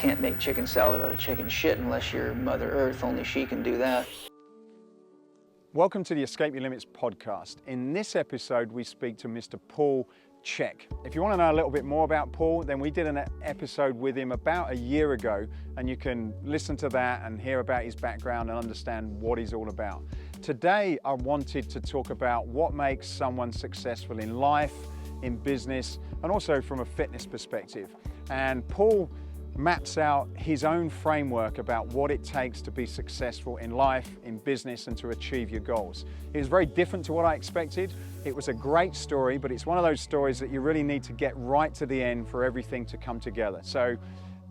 can't make chicken salad out of chicken shit unless you're Mother Earth. Only she can do that. Welcome to the Escape Your Limits podcast. In this episode, we speak to Mr. Paul Chek. If you want to know a little bit more about Paul, then we did an episode with him about a year ago, and you can listen to that and hear about his background and understand what he's all about. Today, I wanted to talk about what makes someone successful in life, in business, and also from a fitness perspective. And Paul maps out his own framework about what it takes to be successful in life, in business, and to achieve your goals. It was very different to what I expected. It was a great story, but it's one of those stories that you really need to get right to the end for everything to come together. So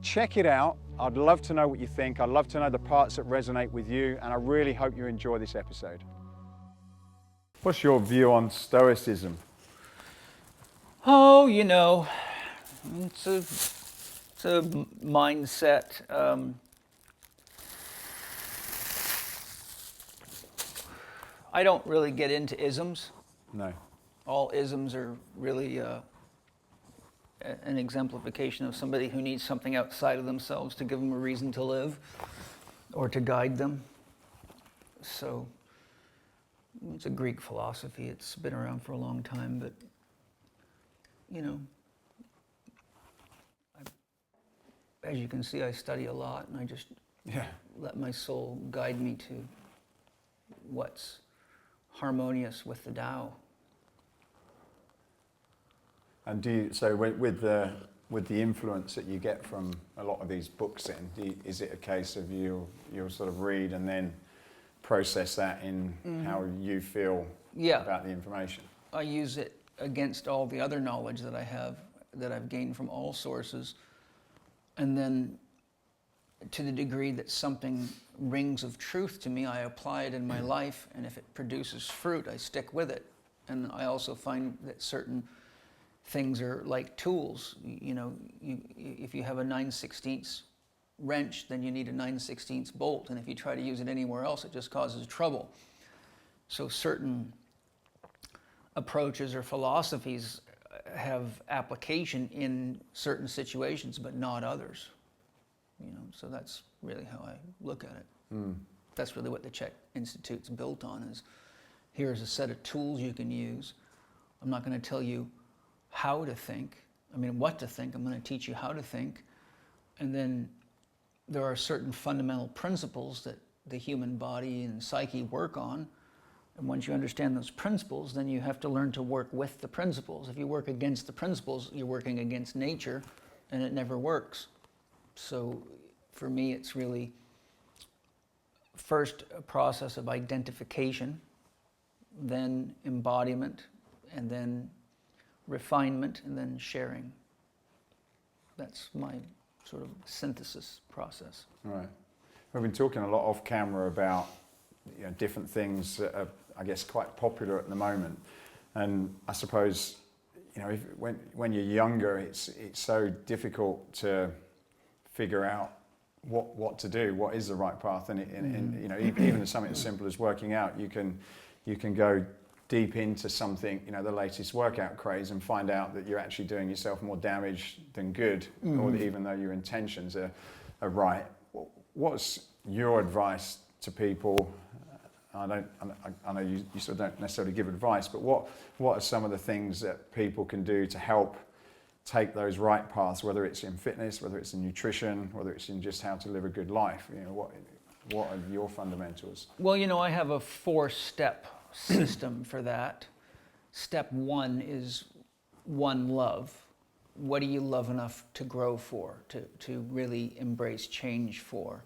check it out. I'd love to know what you think. I'd love to know the parts that resonate with you, and I really hope you enjoy this episode. What's your view on Stoicism? Oh, you know, it's a mindset. I don't really get into isms. No. All isms are really an exemplification of somebody who needs something outside of themselves to give them a reason to live or to guide them. So it's a Greek philosophy. It's been around for a long time, but you know, as you can see, I study a lot, and I just let my soul guide me to what's harmonious with the Tao. And with the influence that you get from a lot of these books, then is it a case of you'll sort of read and then process that in how you feel about the information? I use it against all the other knowledge that I have, that I've gained from all sources, and then to the degree that something rings of truth to me, I apply it in my life, and if it produces fruit, I stick with it. And I also find that certain things are like tools. You know, if you have a 9/16 wrench, then you need a 9/16 bolt, and if you try to use it anywhere else, it just causes trouble. So certain approaches or philosophies have application in certain situations, but not others. You know, so that's really how I look at it. That's really what the CHEK Institute's built on, is here's a set of tools you can use. I'm not going to tell you how to think, what to think. I'm going to teach you how to think. And then there are certain fundamental principles that the human body and psyche work on. And once you understand those principles, then you have to learn to work with the principles. If you work against the principles, you're working against nature, and it never works. So for me, it's really first a process of identification, then embodiment, and then refinement, and then sharing. That's my sort of synthesis process. Right. We've been talking a lot off camera about different things that are, I guess, quite popular at the moment. And I suppose, when you're younger, it's so difficult to figure out what to do, what is the right path, and even something as simple as working out, you can go deep into something, the latest workout craze, and find out that you're actually doing yourself more damage than good, or even though your intentions are right. What's your advice to people? I know you sort of don't necessarily give advice, but what are some of the things that people can do to help take those right paths, whether it's in fitness, whether it's in nutrition, whether it's in just how to live a good life? What are your fundamentals? Well, I have a 4-step system for that. Step 1 is one, love. What do you love enough to grow for, to really embrace change for?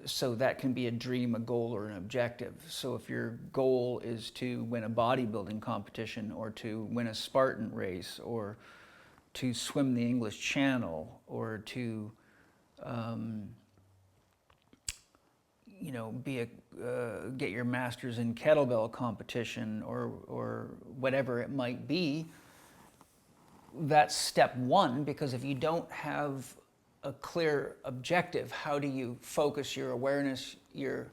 So that can be a dream, a goal, or an objective. So if your goal is to win a bodybuilding competition, or to win a Spartan race, or to swim the English Channel, or to get your master's in kettlebell competition, or whatever it might be, that's step 1, because if you don't have a clear objective, how do you focus your awareness, your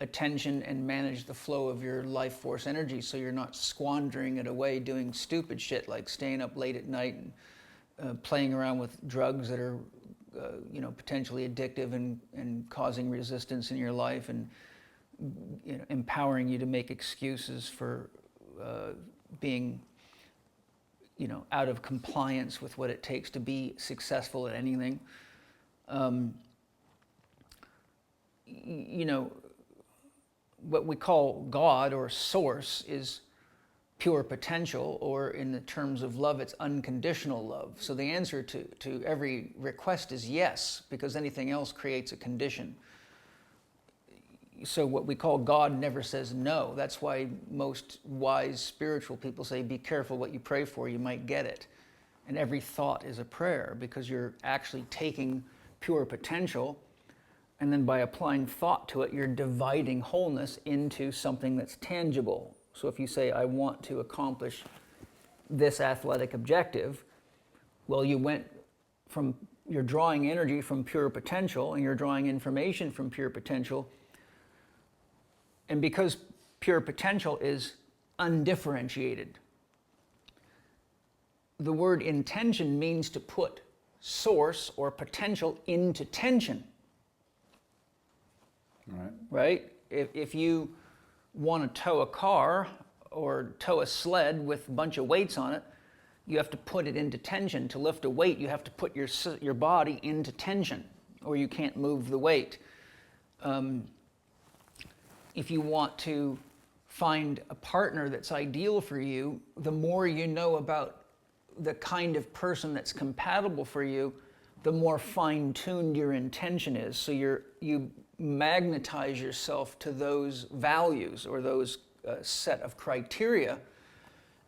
attention, and manage the flow of your life force energy so you're not squandering it away doing stupid shit like staying up late at night and playing around with drugs that are potentially addictive and causing resistance in your life, and empowering you to make excuses for being out of compliance with what it takes to be successful at anything. What we call God or source is pure potential, or in the terms of love, it's unconditional love. So the answer to every request is yes, because anything else creates a condition. So what we call God never says no. That's why most wise spiritual people say, be careful what you pray for, you might get it. And every thought is a prayer, because you're actually taking pure potential, and then by applying thought to it, you're dividing wholeness into something that's tangible. So if you say, I want to accomplish this athletic objective, well, you're drawing energy from pure potential, and you're drawing information from pure potential. And because pure potential is undifferentiated, the word intention means to put source or potential into tension. Right? If you want to tow a car or tow a sled with a bunch of weights on it, you have to put it into tension. To lift a weight, you have to put your body into tension, or you can't move the weight. If you want to find a partner that's ideal for you, the more you know about the kind of person that's compatible for you, the more fine-tuned your intention is. So you magnetize yourself to those values or those set of criteria,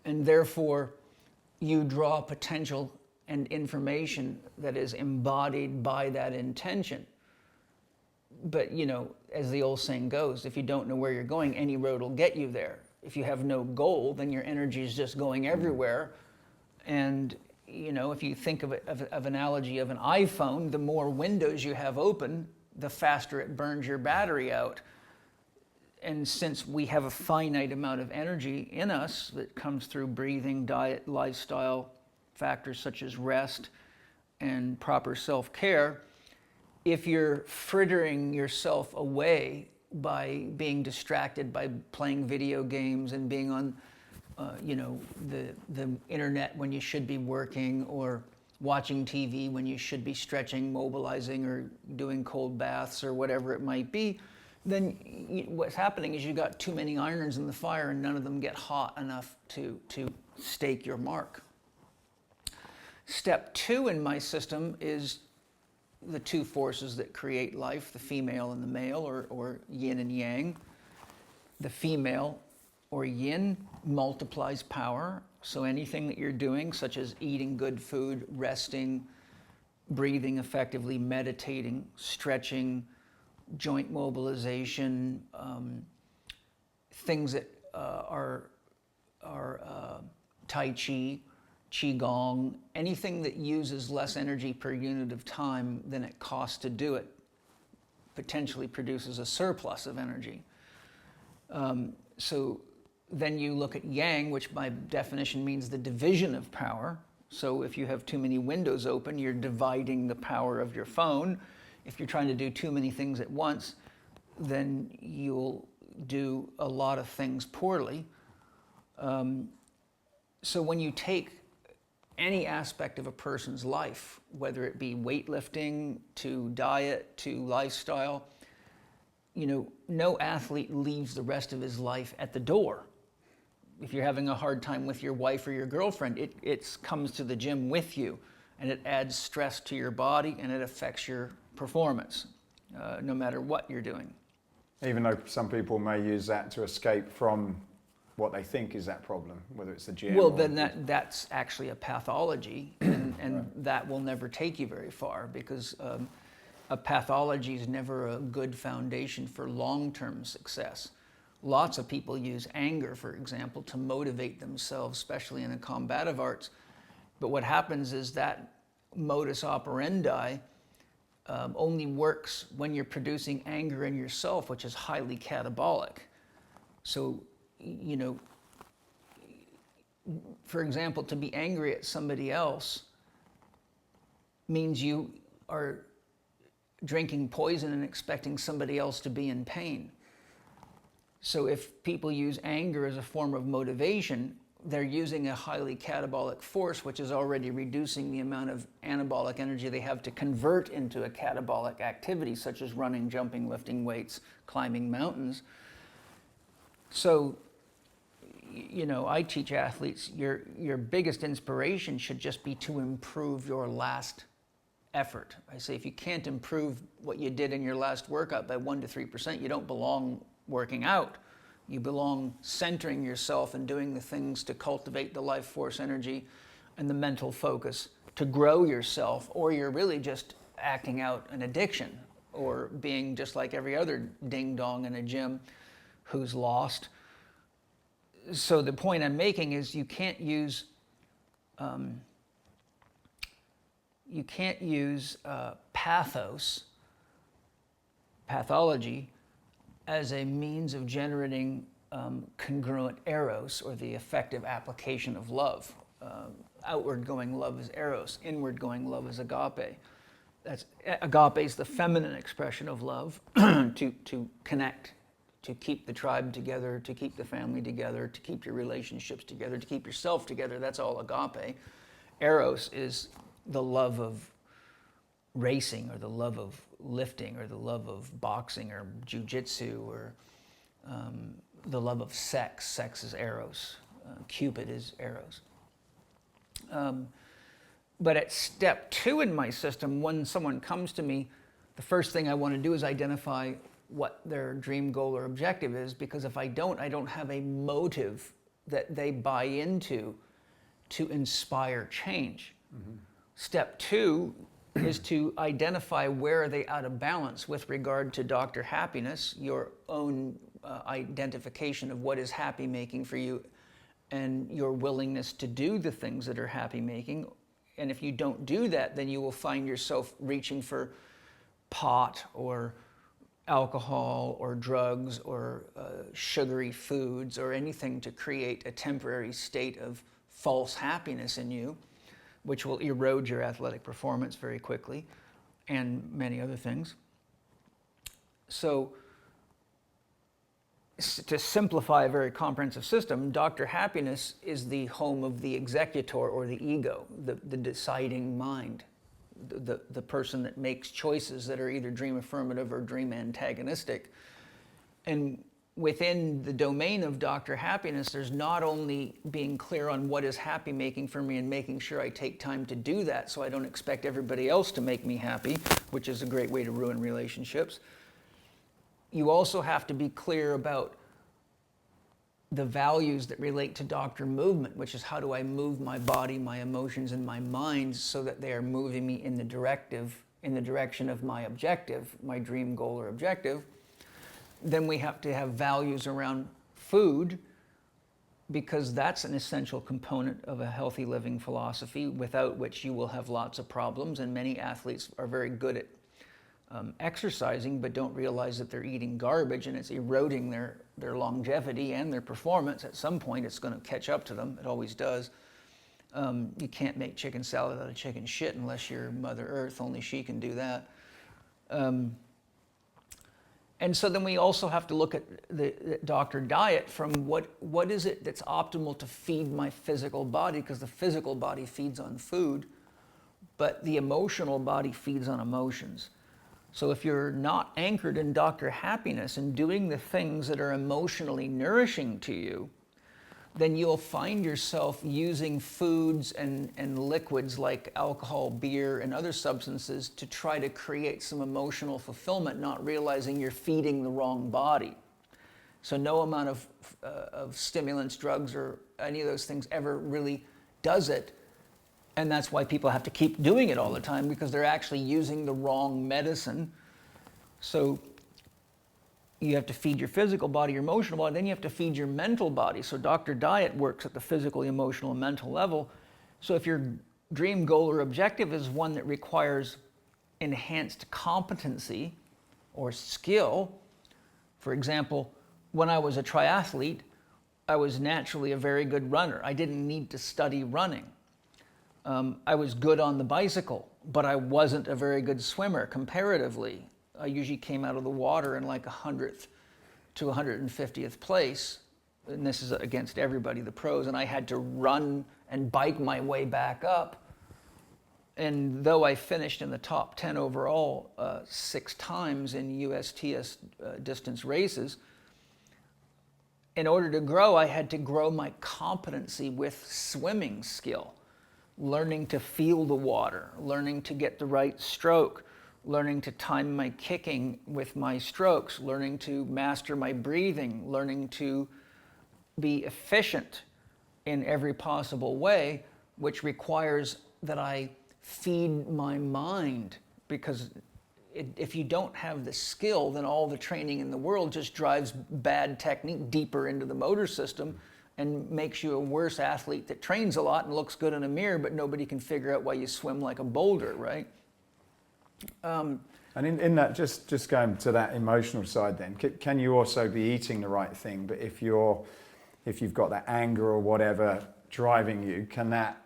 and therefore you draw potential and information that is embodied by that intention. But as the old saying goes, if you don't know where you're going, any road will get you there. If you have no goal, then your energy is just going everywhere. And if you think of analogy of an iPhone, the more windows you have open, the faster it burns your battery out. And since we have a finite amount of energy in us that comes through breathing, diet, lifestyle, factors such as rest and proper self-care, if you're frittering yourself away by being distracted by playing video games and being on the internet when you should be working, or watching TV when you should be stretching, mobilizing, or doing cold baths or whatever it might be, then what's happening is you got too many irons in the fire and none of them get hot enough to stake your mark. Step 2 in my system is the two forces that create life, the female and the male, or yin and yang. The female, or yin, multiplies power. So anything that you're doing, such as eating good food, resting, breathing effectively, meditating, stretching, joint mobilization, things that are Tai Chi, Qigong, anything that uses less energy per unit of time than it costs to do it, potentially produces a surplus of energy. So then you look at yang, which by definition means the division of power. So if you have too many windows open, you're dividing the power of your phone. If you're trying to do too many things at once, then you'll do a lot of things poorly. So when you take any aspect of a person's life, whether it be weightlifting to diet to lifestyle, no athlete leaves the rest of his life at the door. If you're having a hard time with your wife or your girlfriend, it comes to the gym with you, and it adds stress to your body, and it affects your performance, no matter what you're doing. Even though some people may use that to escape from what they think is that problem, whether it's the gym. Well, then that's actually a pathology, and right. That will never take you very far, because a pathology is never a good foundation for long-term success. Lots of people use anger, for example, to motivate themselves, especially in the combative arts. But what happens is that modus operandi only works when you're producing anger in yourself, which is highly catabolic. So, for example, to be angry at somebody else means you are drinking poison and expecting somebody else to be in pain. So if people use anger as a form of motivation, they're using a highly catabolic force, which is already reducing the amount of anabolic energy they have to convert into a catabolic activity, such as running, jumping, lifting weights, climbing mountains. So, I teach athletes, your biggest inspiration should just be to improve your last effort. I say if you can't improve what you did in your last workout by 1 to 3%, you don't belong working out. You belong centering yourself and doing the things to cultivate the life force energy and the mental focus to grow yourself, or you're really just acting out an addiction or being just like every other ding-dong in a gym who's lost. So the point I'm making is you can't use pathology, as a means of generating congruent eros, or the effective application of love. Outward going love is eros, inward going love is agape. Agape is the feminine expression of love, to connect, to keep the tribe together, to keep the family together, to keep your relationships together, to keep yourself together. That's all agape. Eros is the love of racing, or the love of lifting, or the love of boxing or jiu-jitsu, or the love of sex. Sex is eros. Cupid is eros. But at step 2 in my system, when someone comes to me, the first thing I want to do is identify what their dream goal or objective is, because if I don't have a motive that they buy into to inspire change. Mm-hmm. Step 2 is to identify where are they out of balance with regard to Dr. Happiness, your own identification of what is happy making for you, and your willingness to do the things that are happy making. And if you don't do that, then you will find yourself reaching for pot or alcohol or drugs or sugary foods or anything to create a temporary state of false happiness in you, which will erode your athletic performance very quickly, and many other things. So, to simplify a very comprehensive system, Dr. Happiness is the home of the executor, or the ego, the deciding mind, the person that makes choices that are either dream affirmative or dream antagonistic. And within the domain of Dr. Happiness, there's not only being clear on what is happy making for me and making sure I take time to do that so I don't expect everybody else to make me happy, which is a great way to ruin relationships. You also have to be clear about the values that relate to Dr. Movement, which is how do I move my body, my emotions, and my mind so that they are moving me in the direction of my objective, my dream goal or objective. Then we have to have values around food, because that's an essential component of a healthy living philosophy, without which you will have lots of problems. And many athletes are very good at exercising, but don't realize that they're eating garbage, and it's eroding their longevity and their performance. At some point, it's going to catch up to them. It always does. You can't make chicken salad out of chicken shit unless you're Mother Earth. Only she can do that. And so then we also have to look at the doctor diet from what is it that's optimal to feed my physical body, because the physical body feeds on food, but the emotional body feeds on emotions. So if you're not anchored in Dr. Happiness and doing the things that are emotionally nourishing to you, then you'll find yourself using foods and liquids like alcohol, beer, and other substances to try to create some emotional fulfillment, not realizing you're feeding the wrong body. So no amount of stimulants, drugs, or any of those things ever really does it. And that's why people have to keep doing it all the time, because they're actually using the wrong medicine. So you have to feed your physical body, your emotional body, then you have to feed your mental body. So Dr. Diet works at the physical, emotional, and mental level. So if your dream goal or objective is one that requires enhanced competency or skill, for example, when I was a triathlete, I was naturally a very good runner. I didn't need to study running. I was good on the bicycle, but I wasn't a very good swimmer comparatively. I usually came out of the water in like 100th to 150th place, and this is against everybody, the pros, and I had to run and bike my way back up. And though I finished in the top 10 overall 6 times in USTS distance races, in order to grow, I had to grow my competency with swimming skill, learning to feel the water, learning to get the right stroke, learning to time my kicking with my strokes, learning to master my breathing, learning to be efficient in every possible way, which requires that I feed my mind, because if you don't have the skill, then all the training in the world just drives bad technique deeper into the motor system and makes you a worse athlete that trains a lot and looks good in a mirror, but nobody can figure out why you swim like a boulder, right? And in that, just going to that emotional side then, can you also be eating the right thing, but if you've got that anger or whatever driving you, can that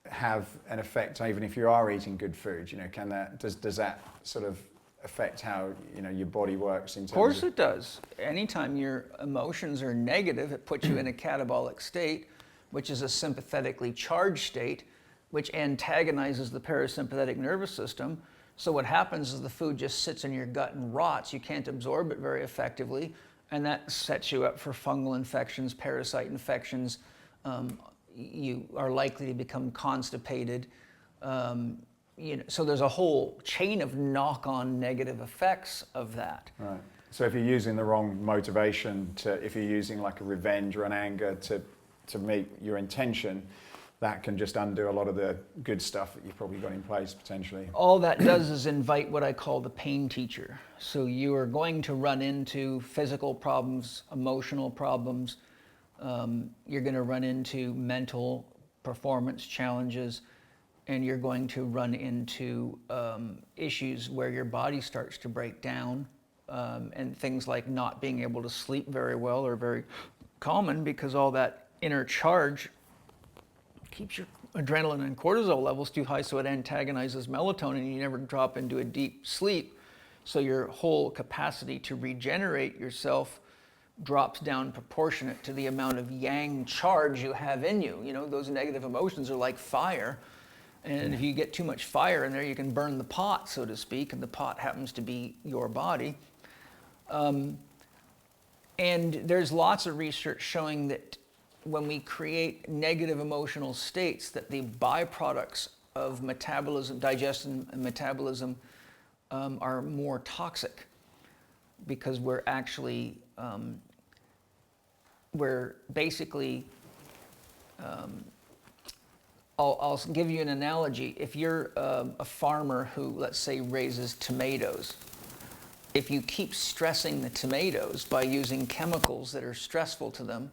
have an effect even if you are eating good food? Can that, does that sort of affect how your body works in terms of course it does. Anytime your emotions are negative, it puts you in a catabolic state, which is a sympathetically charged state, which antagonizes the parasympathetic nervous system. So what happens is the food just sits in your gut and rots. You can't absorb it very effectively, and that sets you up for fungal infections, parasite infections. You are likely to become constipated. So there's a whole chain of knock-on negative effects of that. Right. So if you're using the wrong motivation, if you're using like a revenge or an anger to meet your intention, that can just undo a lot of the good stuff that you've probably got in place potentially. All that does is invite what I call the pain teacher. So you are going to run into physical problems, emotional problems. You're going to run into mental performance challenges, and you're going to run into issues where your body starts to break down, and things like not being able to sleep very well are very common, because all that inner charge keeps your adrenaline and cortisol levels too high, so it antagonizes melatonin, and you never drop into a deep sleep. So your whole capacity to regenerate yourself drops down proportionate to the amount of yang charge you have in you. Those negative emotions are like fire. And if you get too much fire in there, you can burn the pot, so to speak, and the pot happens to be your body. And there's lots of research showing that when we create negative emotional states, that the byproducts of metabolism, digestion and metabolism are more toxic, because we're actually, we're basically, I'll give you an analogy. If you're a farmer who, let's say, raises tomatoes, if you keep stressing the tomatoes by using chemicals that are stressful to them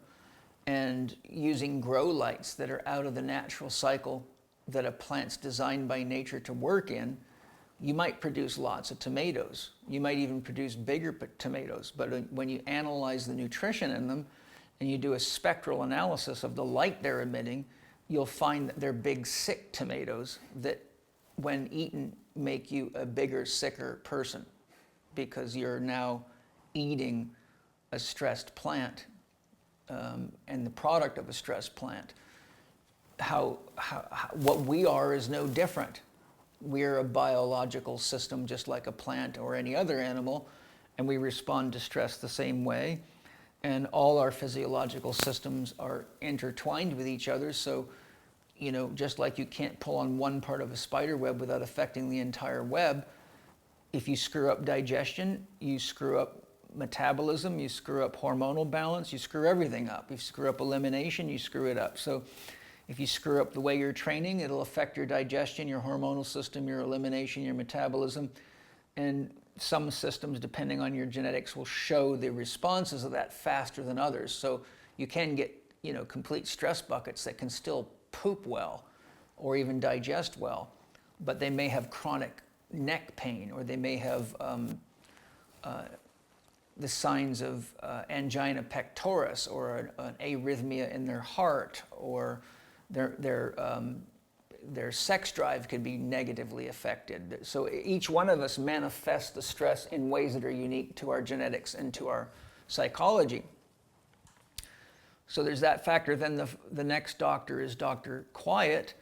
and using grow lights that are out of the natural cycle that a plant's designed by nature to work in, you might produce lots of tomatoes. You might even produce bigger tomatoes. But when you analyze the nutrition in them and you do a spectral analysis of the light they're emitting, you'll find that they're big, sick tomatoes that, when eaten, make you a bigger, sicker person, because you're now eating a stressed plant and the product of a stressed plant. What we are is no different. We're a biological system just like a plant or any other animal, and we respond to stress the same way. And all our physiological systems are intertwined with each other. So, just like you can't pull on one part of a spider web without affecting the entire web, if you screw up digestion, you screw up metabolism, you screw up hormonal balance, you screw everything up. If you screw up elimination, you screw it up. So if you screw up the way you're training, it'll affect your digestion, your hormonal system, your elimination, your metabolism. And some systems, depending on your genetics, will show the responses of that faster than others. So you can get, complete stress buckets that can still poop well or even digest well, but they may have chronic neck pain, or they may have the signs of angina pectoris, or an arrhythmia in their heart, or they're their sex drive could be negatively affected. So each one of us manifests the stress in ways that are unique to our genetics and to our psychology. So there's that factor. Then the next doctor is Dr. Quiet,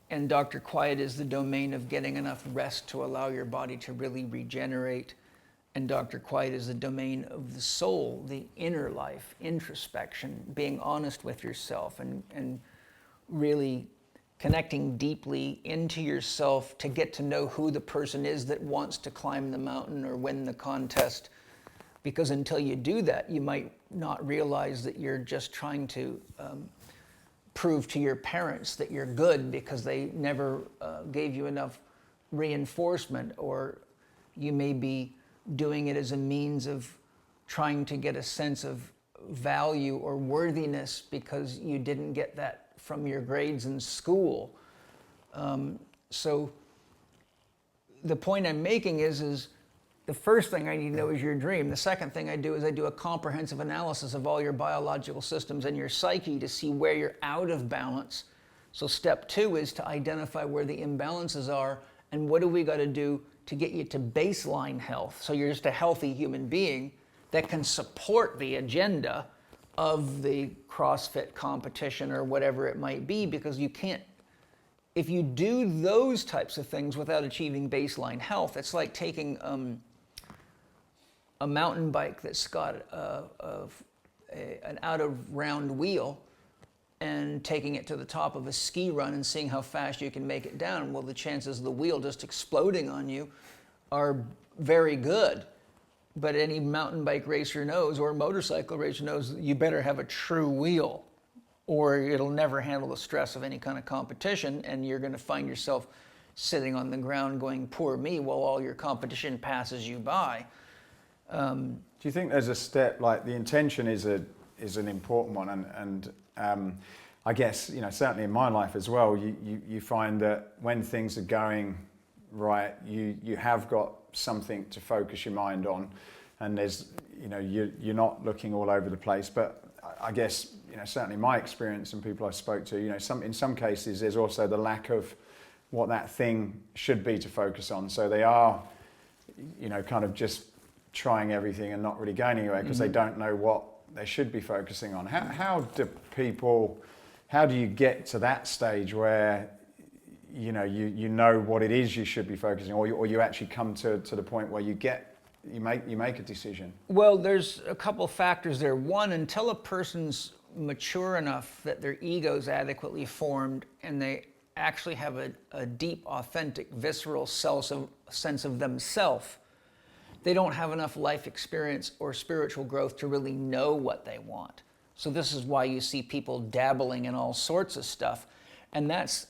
and Dr. Quiet is the domain of getting enough rest to allow your body to really regenerate. And Dr. Quiet is the domain of the soul, the inner life, introspection, being honest with yourself and really connecting deeply into yourself to get to know who the person is that wants to climb the mountain or win the contest. Because until you do that, you might not realize that you're just trying to prove to your parents that you're good because they never gave you enough reinforcement, or you may be doing it as a means of trying to get a sense of value or worthiness because you didn't get that from your grades in school. So the point I'm making is the first thing I need to know is your dream. The second thing I do is I do a comprehensive analysis of all your biological systems and your psyche to see where you're out of balance. So step 2 is to identify where the imbalances are and what do we got to do to get you to baseline health. So you're just a healthy human being that can support the agenda of the CrossFit competition or whatever it might be, because you can't, if you do those types of things without achieving baseline health, it's like taking a mountain bike that's got an out of round wheel and taking it to the top of a ski run and seeing how fast you can make it down. Well, the chances of the wheel just exploding on you are very good. But any mountain bike racer knows, or motorcycle racer knows, you better have a true wheel or it'll never handle the stress of any kind of competition, and you're going to find yourself sitting on the ground going, poor me, while all your competition passes you by. Do you think there's a step, like the intention is an important one, and I guess, you know, certainly in my life as well, you find that when things are going right, you have got something to focus your mind on, and there's, you know, you're not looking all over the place. But I guess, you know, certainly my experience and people I spoke to, you know, in some cases there's also the lack of what that thing should be to focus on. So they are, you know, kind of just trying everything and not really going anywhere because they don't know what they should be focusing on. How do you get to that stage where you know what it is you should be focusing on, or you actually come to the point where you make a decision? Well, there's a couple factors there. One, until a person's mature enough that their ego's adequately formed and they actually have a deep, authentic, visceral sense of themselves, they don't have enough life experience or spiritual growth to really know what they want. So this is why you see people dabbling in all sorts of stuff. And that's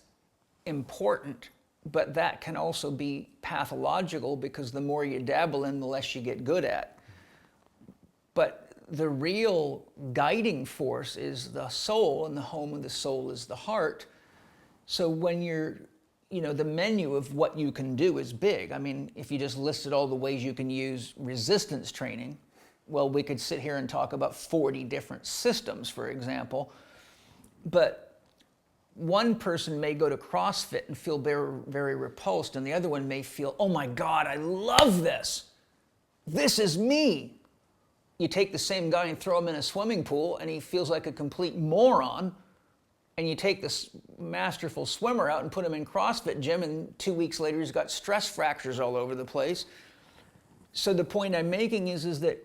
important, but that can also be pathological because the more you dabble in, the less you get good at. But the real guiding force is the soul, and the home of the soul is the heart. So when you're, you know, the menu of what you can do is big. I mean, if you just listed all the ways you can use resistance training, well, we could sit here and talk about 40 different systems, for example. But one person may go to CrossFit and feel very, very repulsed, and the other one may feel, oh my God, I love this. This is me. You take the same guy and throw him in a swimming pool, and he feels like a complete moron. And you take this masterful swimmer out and put him in CrossFit gym, and 2 weeks later he's got stress fractures all over the place. So the point I'm making is that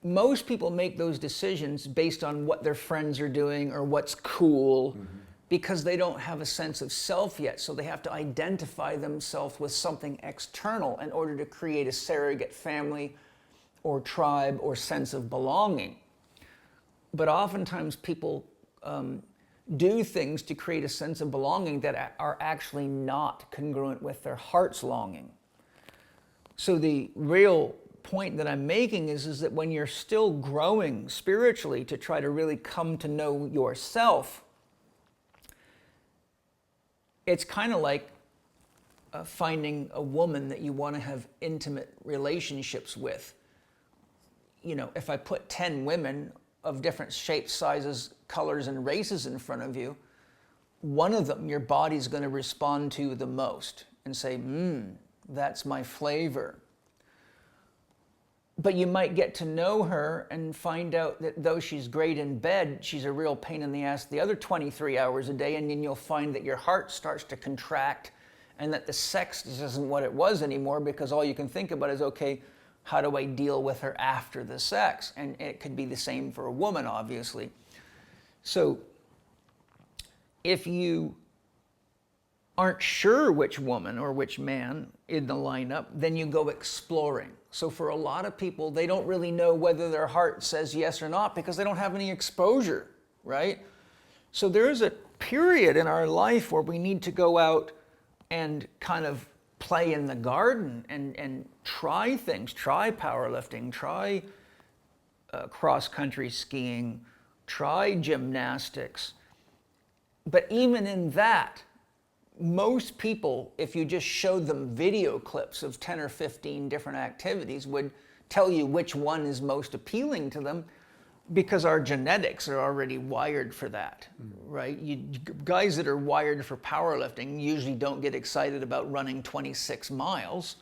most people make those decisions based on what their friends are doing or what's cool, because they don't have a sense of self yet. So they have to identify themselves with something external in order to create a surrogate family or tribe or sense of belonging. But oftentimes people do things to create a sense of belonging that are actually not congruent with their heart's longing. So the real point that I'm making is that when you're still growing spiritually to try to really come to know yourself, it's kind of like finding a woman that you want to have intimate relationships with. You know, if I put 10 women of different shapes, sizes, colors, and races in front of you, one of them your body's going to respond to the most and say, that's my flavor. But you might get to know her and find out that though she's great in bed, she's a real pain in the ass the other 23 hours a day, and then you'll find that your heart starts to contract and that the sex just isn't what it was anymore, because all you can think about is, okay, how do I deal with her after the sex? And it could be the same for a woman, obviously. So if you aren't sure which woman or which man in the lineup, then you go exploring. So for a lot of people, they don't really know whether their heart says yes or not because they don't have any exposure, right? So there is a period in our life where we need to go out and kind of play in the garden and try things, try powerlifting, try cross-country skiing, try gymnastics. But even in that, most people, if you just showed them video clips of 10 or 15 different activities, would tell you which one is most appealing to them, because our genetics are already wired for that, right? Guys that are wired for powerlifting usually don't get excited about running 26 miles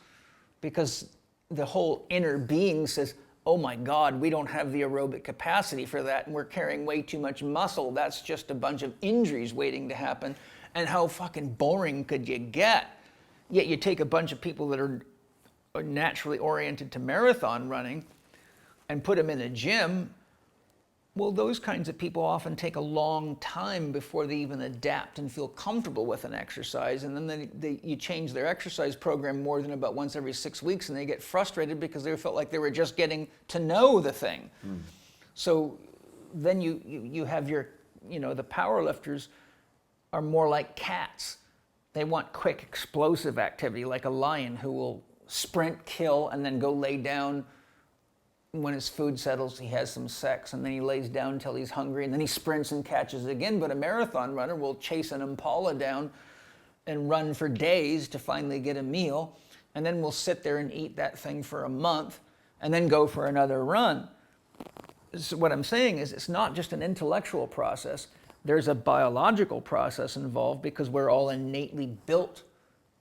because the whole inner being says, oh my God, we don't have the aerobic capacity for that, and we're carrying way too much muscle. That's just a bunch of injuries waiting to happen. And how fucking boring could you get? Yet you take a bunch of people that are naturally oriented to marathon running and put them in a gym. Well, those kinds of people often take a long time before they even adapt and feel comfortable with an exercise. And then you change their exercise program more than about once every 6 weeks, and they get frustrated because they felt like they were just getting to know the thing. So then you have your, the powerlifters are more like cats. They want quick, explosive activity, like a lion who will sprint, kill, and then go lay down. When his food settles, he has some sex, and then he lays down until he's hungry, and then he sprints and catches it again. But a marathon runner will chase an impala down and run for days to finally get a meal, and then we'll sit there and eat that thing for a month, and then go for another run. So what I'm saying is, it's not just an intellectual process. There's a biological process involved, because we're all innately built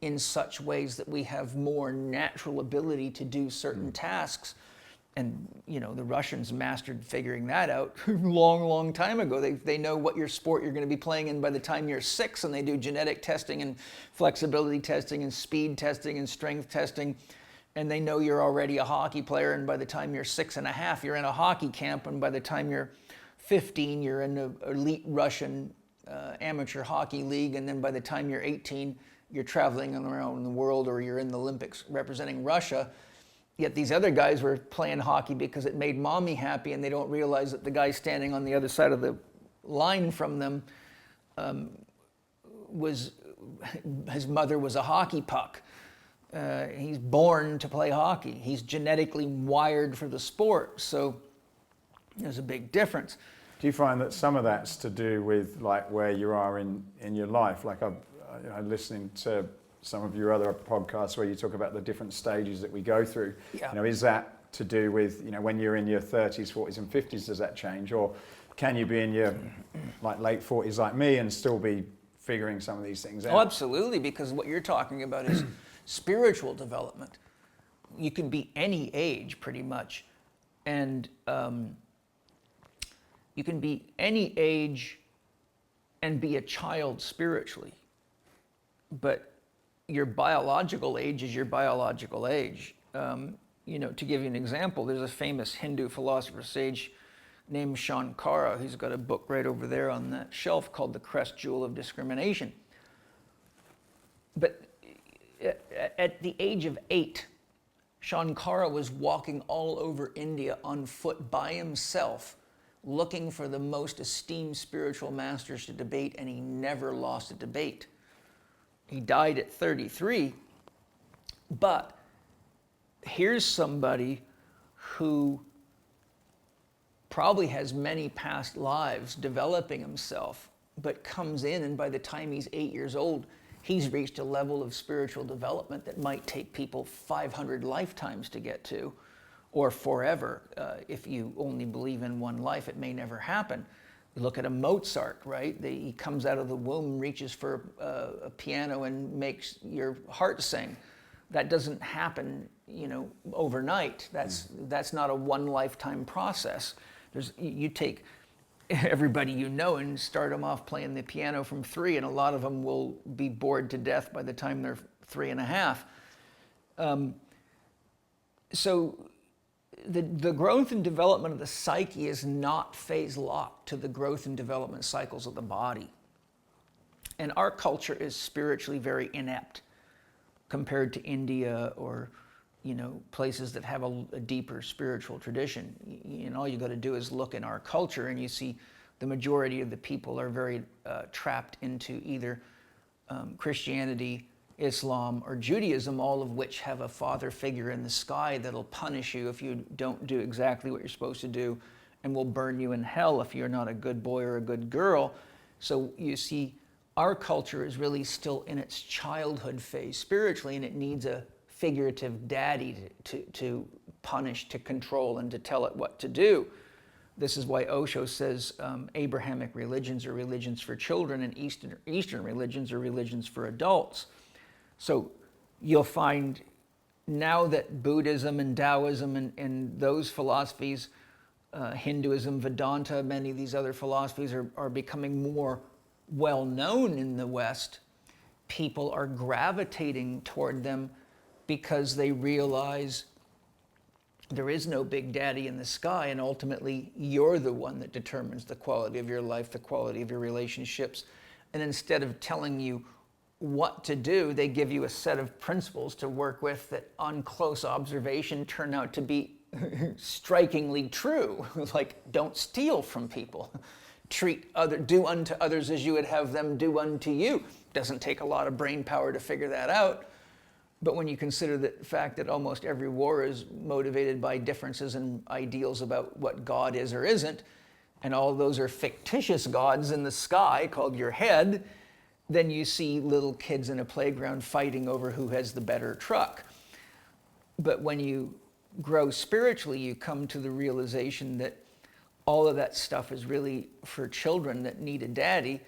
in such ways that we have more natural ability to do certain tasks. And, the Russians mastered figuring that out long time ago. They know what your sport you're going to be playing in by the time you're 6, and they do genetic testing and flexibility testing and speed testing and strength testing. And they know you're already a hockey player, and by the time you're 6.5, you're in a hockey camp, and by the time you're 15, you're in the elite Russian amateur hockey league, and then by the time you're 18, you're traveling around the world, or you're in the Olympics representing Russia. Yet these other guys were playing hockey because it made mommy happy, and they don't realize that the guy standing on the other side of the line from them his mother was a hockey puck. He's born to play hockey. He's genetically wired for the sport. So there's a big difference. Do you find that some of that's to do with like where you are in your life? Like I'm listening to some of your other podcasts where you talk about the different stages that we go through. Yeah. Is that to do with, when you're in your 30s, 40s and 50s, does that change? Or can you be in your late 40s like me and still be figuring some of these things out? Oh, absolutely, because what you're talking about is spiritual development. You can be any age pretty much, and you can be any age and be a child spiritually, but your biological age is your biological age. To give you an example, there's a famous Hindu philosopher sage named Shankara. He's got a book right over there on that shelf called The Crest Jewel of Discrimination. But at the age of 8, Shankara was walking all over India on foot by himself, looking for the most esteemed spiritual masters to debate, and he never lost a debate. He died at 33, but here's somebody who probably has many past lives developing himself, but comes in, and by the time he's 8 years old, he's reached a level of spiritual development that might take people 500 lifetimes to get to, or forever. If you only believe in one life, it may never happen. You look at a Mozart, right? He comes out of the womb, reaches for a piano and makes your heart sing. That doesn't happen, overnight. That's not a one lifetime process. You take everybody you know and start them off playing the piano from 3, and a lot of them will be bored to death by the time they're 3.5. So the growth and development of the psyche is not phase locked to the growth and development cycles of the body. And our culture is spiritually very inept compared to India or places that have a deeper spiritual tradition. All you got to do is look in our culture and you see the majority of the people are very trapped into either Christianity, Islam, or Judaism, all of which have a father figure in the sky that'll punish you if you don't do exactly what you're supposed to do, and will burn you in hell if you're not a good boy or a good girl. So you see, our culture is really still in its childhood phase spiritually, and it needs a figurative daddy to punish, to control, and to tell it what to do. This is why Osho says Abrahamic religions are religions for children and Eastern religions are religions for adults. So you'll find now that Buddhism and Taoism and those philosophies, Hinduism, Vedanta, many of these other philosophies are becoming more well known in the West. People are gravitating toward them because they realize there is no big daddy in the sky, and ultimately you're the one that determines the quality of your life, the quality of your relationships. And instead of telling you what to do, they give you a set of principles to work with that on close observation turn out to be strikingly true. Like, don't steal from people. Do unto others as you would have them do unto you. Doesn't take a lot of brain power to figure that out. But when you consider the fact that almost every war is motivated by differences in ideals about what God is or isn't, and all those are fictitious gods in the sky called your head, then you see little kids in a playground fighting over who has the better truck. But when you grow spiritually, you come to the realization that all of that stuff is really for children that need a daddy,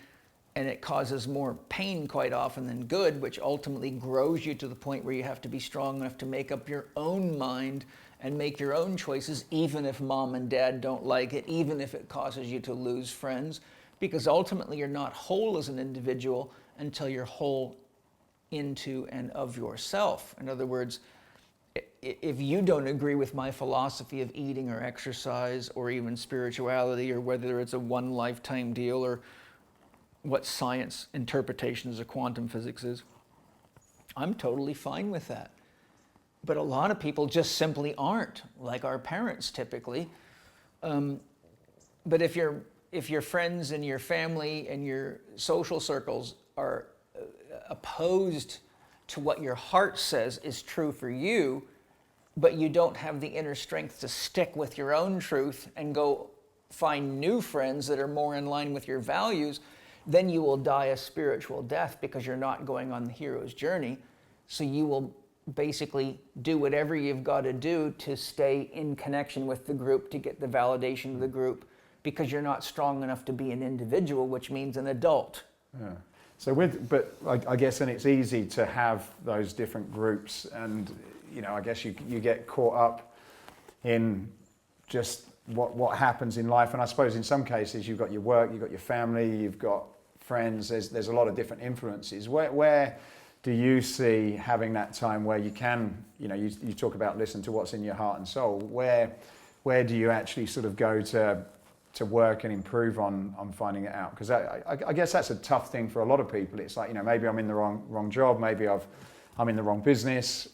and it causes more pain quite often than good, which ultimately grows you to the point where you have to be strong enough to make up your own mind and make your own choices, even if mom and dad don't like it, even if it causes you to lose friends, because ultimately you're not whole as an individual until you're whole into and of yourself. In other words, if you don't agree with my philosophy of eating or exercise or even spirituality, or whether it's a one lifetime deal or what science interpretations of quantum physics is, I'm totally fine with that. But a lot of people just simply aren't, like our parents typically. But if your friends and your family and your social circles are opposed to what your heart says is true for you, but you don't have the inner strength to stick with your own truth and go find new friends that are more in line with your values, then you will die a spiritual death because you're not going on the hero's journey. So you will basically do whatever you've got to do to stay in connection with the group, to get the validation of the group, because you're not strong enough to be an individual, which means an adult. Yeah. So but I guess then it's easy to have those different groups, and I guess you get caught up in just what happens in life. And I suppose in some cases you've got your work, you've got your family, you've got friends, there's a lot of different influences. Where do you see having that time where you can, you talk about listen to what's in your heart and soul, where do you actually sort of go to work and improve on finding it out? Because I guess that's a tough thing for a lot of people. It's like, maybe I'm in the wrong job, maybe I'm in the wrong business,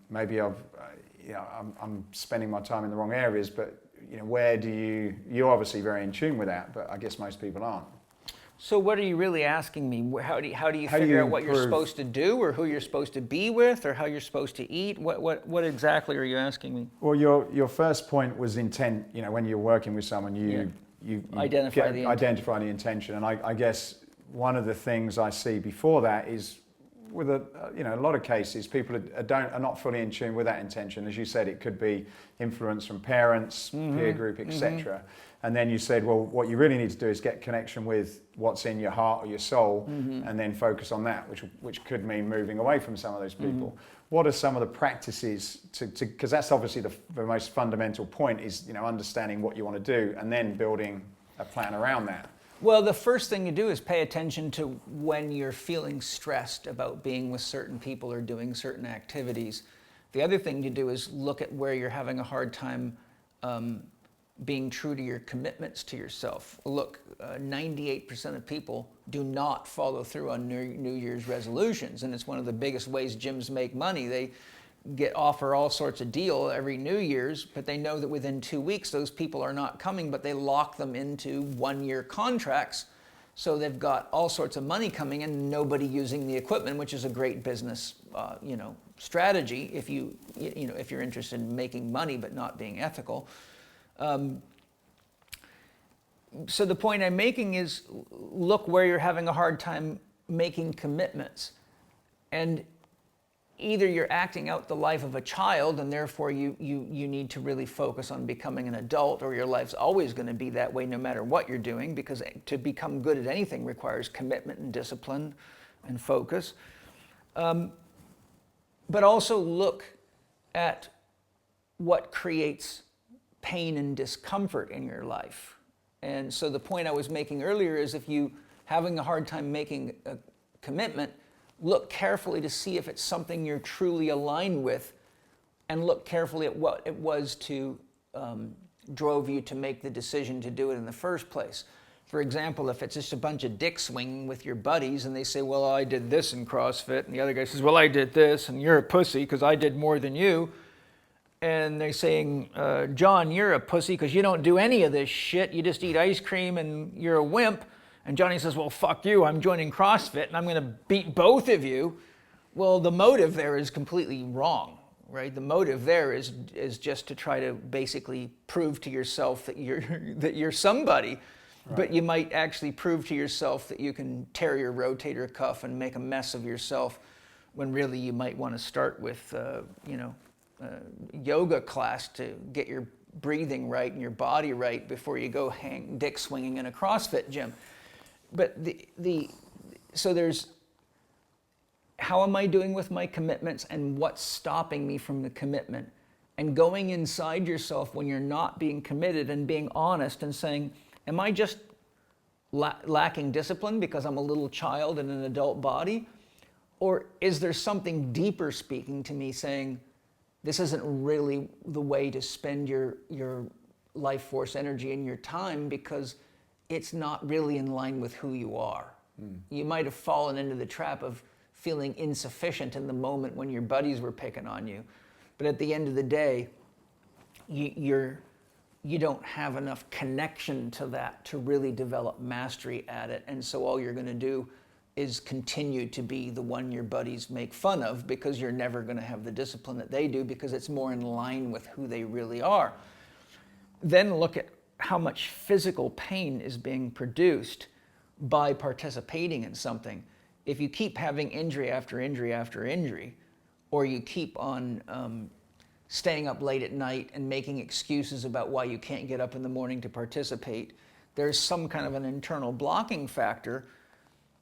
maybe I'm spending my time in the wrong areas, but where do you're obviously very in tune with that, but I guess most people aren't. So what are you really asking me? How do you figure out what you're supposed to do, or who you're supposed to be with, or how you're supposed to eat? What exactly are you asking me? Well, your first point was intent. When you're working with someone, you identify the intention, and I guess one of the things I see before that is with a lot of cases, people are not fully in tune with that intention. As you said, it could be influence from parents, peer group, etc. And then you said, well, what you really need to do is get connection with what's in your heart or your soul, and then focus on that, which could mean moving away from some of those people. What are some of the practices because that's obviously the most fundamental point is, understanding what you want to do and then building a plan around that. Well, the first thing you do is pay attention to when you're feeling stressed about being with certain people or doing certain activities. The other thing you do is look at where you're having a hard time being true to your commitments to yourself. Look, 98% of people do not follow through on New Year's resolutions, and it's one of the biggest ways gyms make money. They offer all sorts of deal every New Year's, but they know that within 2 weeks those people are not coming, but they lock them into one-year contracts, so they've got all sorts of money coming in, nobody using the equipment, which is a great business, strategy if if you're interested in making money but not being ethical. So the point I'm making is look where you're having a hard time making commitments, and either you're acting out the life of a child and therefore you need to really focus on becoming an adult, or your life's always going to be that way no matter what you're doing, because to become good at anything requires commitment and discipline and focus. But also look at what creates pain and discomfort in your life. And so the point I was making earlier is if you having a hard time making a commitment, look carefully to see if it's something you're truly aligned with, and look carefully at what it was to drove you to make the decision to do it in the first place. For example, if it's just a bunch of dick swinging with your buddies and they say, well, I did this in CrossFit, and the other guy says, well, I did this, and you're a pussy because I did more than you. And they're saying, John, you're a pussy because you don't do any of this shit. You just eat ice cream and you're a wimp. And Johnny says, well, fuck you. I'm joining CrossFit and I'm going to beat both of you. Well, the motive there is completely wrong, right? The motive there is just to try to basically prove to yourself that you're somebody. Right. But you might actually prove to yourself that you can tear your rotator cuff and make a mess of yourself, when really you might want to start with, yoga class to get your breathing right and your body right before you go hang dick swinging in a CrossFit gym. But so there's how am I doing with my commitments and what's stopping me from the commitment, and going inside yourself when you're not being committed and being honest and saying, am I just lacking discipline because I'm a little child in an adult body, or is there something deeper speaking to me saying, this isn't really the way to spend your life force energy and your time, because it's not really in line with who you are. You might have fallen into the trap of feeling insufficient in the moment when your buddies were picking on you, but at the end of the day, you don't have enough connection to that to really develop mastery at it, and so all you're going to do is continue to be the one your buddies make fun of, because you're never going to have the discipline that they do, because it's more in line with who they really are. Then look at how much physical pain is being produced by participating in something. If you keep having injury after injury after injury, or you keep on staying up late at night and making excuses about why you can't get up in the morning to participate, there's some kind of an internal blocking factor,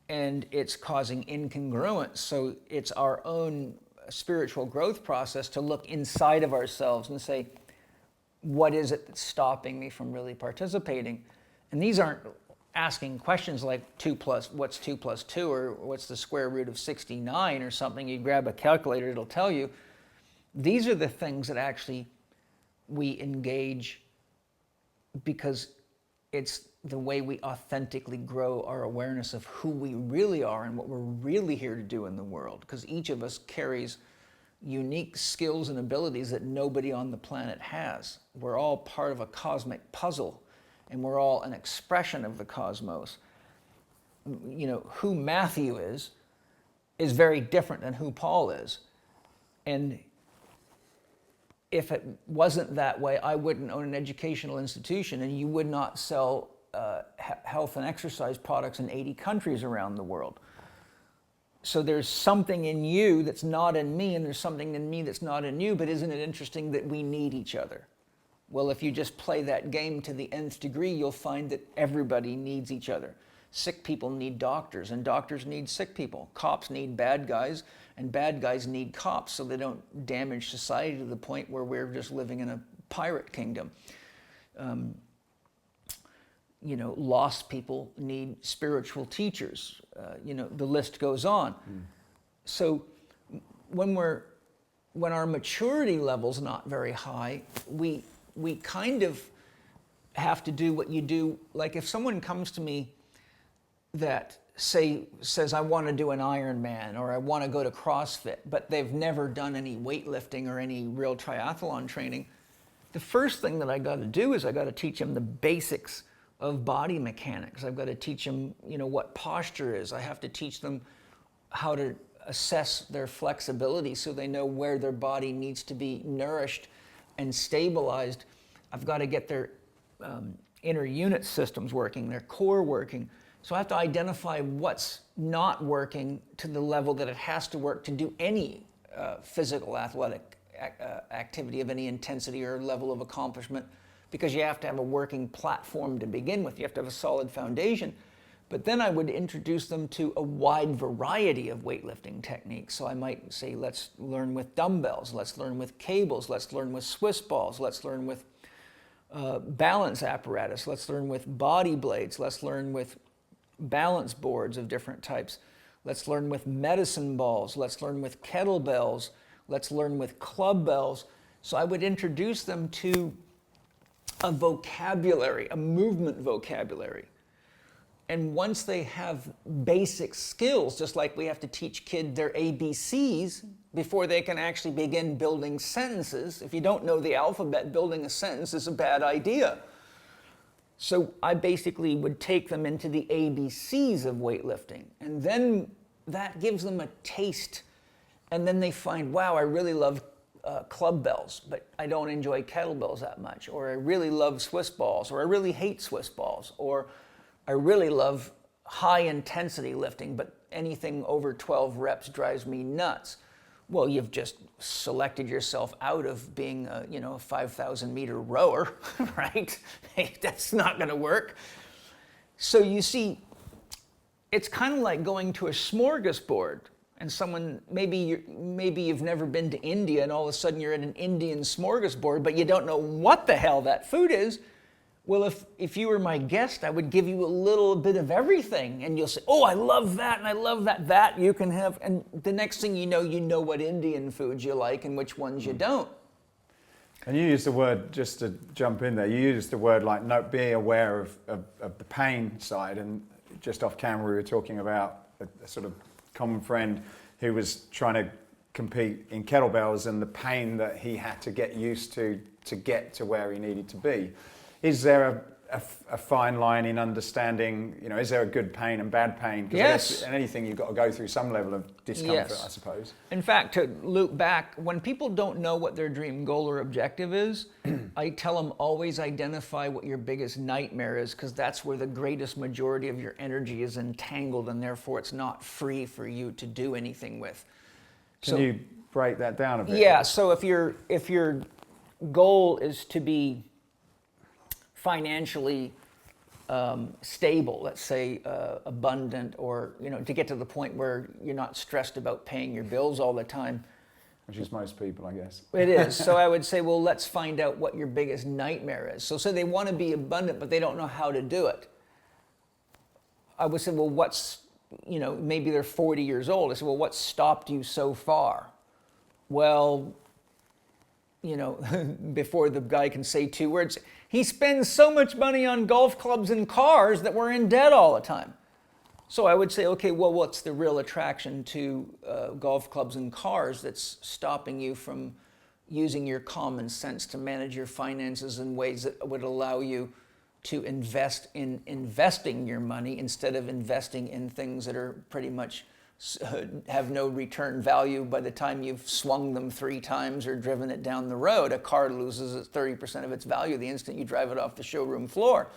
and it's causing incongruence. So it's our own spiritual growth process to look inside of ourselves and say, what is it that's stopping me from really participating? And these aren't asking questions like what's 2 plus 2, or what's the square root of 69 or something. You grab a calculator, it'll tell you. These are the things that actually we engage because it's the way we authentically grow our awareness of who we really are and what we're really here to do in the world. Because each of us carries unique skills and abilities that nobody on the planet has. We're all part of a cosmic puzzle, and we're all an expression of the cosmos. Who Matthew is very different than who Paul is. And if it wasn't that way, I wouldn't own an educational institution, and you would not sell health and exercise products in 80 countries around the world. So there's something in you that's not in me, and there's something in me that's not in you, but isn't it interesting that we need each other? Well, if you just play that game to the nth degree, you'll find that everybody needs each other. Sick people need doctors, and doctors need sick people. Cops need bad guys, and bad guys need cops, so they don't damage society to the point where we're just living in a pirate kingdom. Lost people need spiritual teachers. The list goes on. So when our maturity level's not very high, we kind of have to do what you do. Like if someone comes to me that says I want to do an Ironman or I want to go to CrossFit, but they've never done any weightlifting or any real triathlon training, the first thing that I got to do is I got to teach them the basics of body mechanics. I've got to teach them, what posture is. I have to teach them how to assess their flexibility so they know where their body needs to be nourished and stabilized. I've got to get their inner unit systems working, their core working. So I have to identify what's not working to the level that it has to work to do any physical athletic activity of any intensity or level of accomplishment, because you have to have a working platform to begin with. You have to have a solid foundation. But then I would introduce them to a wide variety of weightlifting techniques. So I might say, let's learn with dumbbells, let's learn with cables, let's learn with Swiss balls, let's learn with balance apparatus, let's learn with body blades, let's learn with balance boards of different types, let's learn with medicine balls, let's learn with kettlebells, let's learn with club bells. So I would introduce them to a vocabulary, a movement vocabulary. And once they have basic skills, just like we have to teach kids their ABCs before they can actually begin building sentences. If you don't know the alphabet, building a sentence is a bad idea. So I basically would take them into the ABCs of weightlifting. And then that gives them a taste. And then they find, wow, I really love club bells, but I don't enjoy kettlebells that much. Or I really love Swiss balls, or I really hate Swiss balls, or I really love high intensity lifting, but anything over 12 reps drives me nuts. Well, you've just selected yourself out of being a 5,000 meter rower, right? Hey, that's not gonna work. So you see, it's kind of like going to a smorgasbord and someone, maybe you've never been to India and all of a sudden you're at an Indian smorgasbord, but you don't know what the hell that food is. Well, if you were my guest, I would give you a little bit of everything, and you'll say, oh, I love that, and I love that. That you can have, and the next thing you know what Indian foods you like and which ones you don't. And you use the word, just to jump in there, you use the word like being aware of the pain side, and just off camera we were talking about a sort of common friend who was trying to compete in kettlebells and the pain that he had to get used to get to where he needed to be. Is there a fine line in understanding, is there a good pain and bad pain? Because yes. in anything you've got to go through some level of discomfort, yes. I suppose. In fact, to loop back, when people don't know what their dream goal or objective is, I tell them always identify what your biggest nightmare is, because that's where the greatest majority of your energy is entangled, and therefore it's not free for you to do anything with. Can you break that down a bit? Yeah, so if your goal is to be financially stable, let's say abundant, or to get to the point where you're not stressed about paying your bills all the time. Which is most people, I guess. It is. So I would say, well, let's find out what your biggest nightmare is. So say they want to be abundant, but they don't know how to do it. I would say, well, maybe they're 40 years old. I said, well, what stopped you so far? Well, before the guy can say two words, he spends so much money on golf clubs and cars that we're in debt all the time. So I would say, okay, well, what's the real attraction to golf clubs and cars that's stopping you from using your common sense to manage your finances in ways that would allow you to invest in investing your money instead of investing in things that are pretty much have no return value by the time you've swung them 3 times or driven it down the road. A car loses its 30% of its value the instant you drive it off the showroom floor.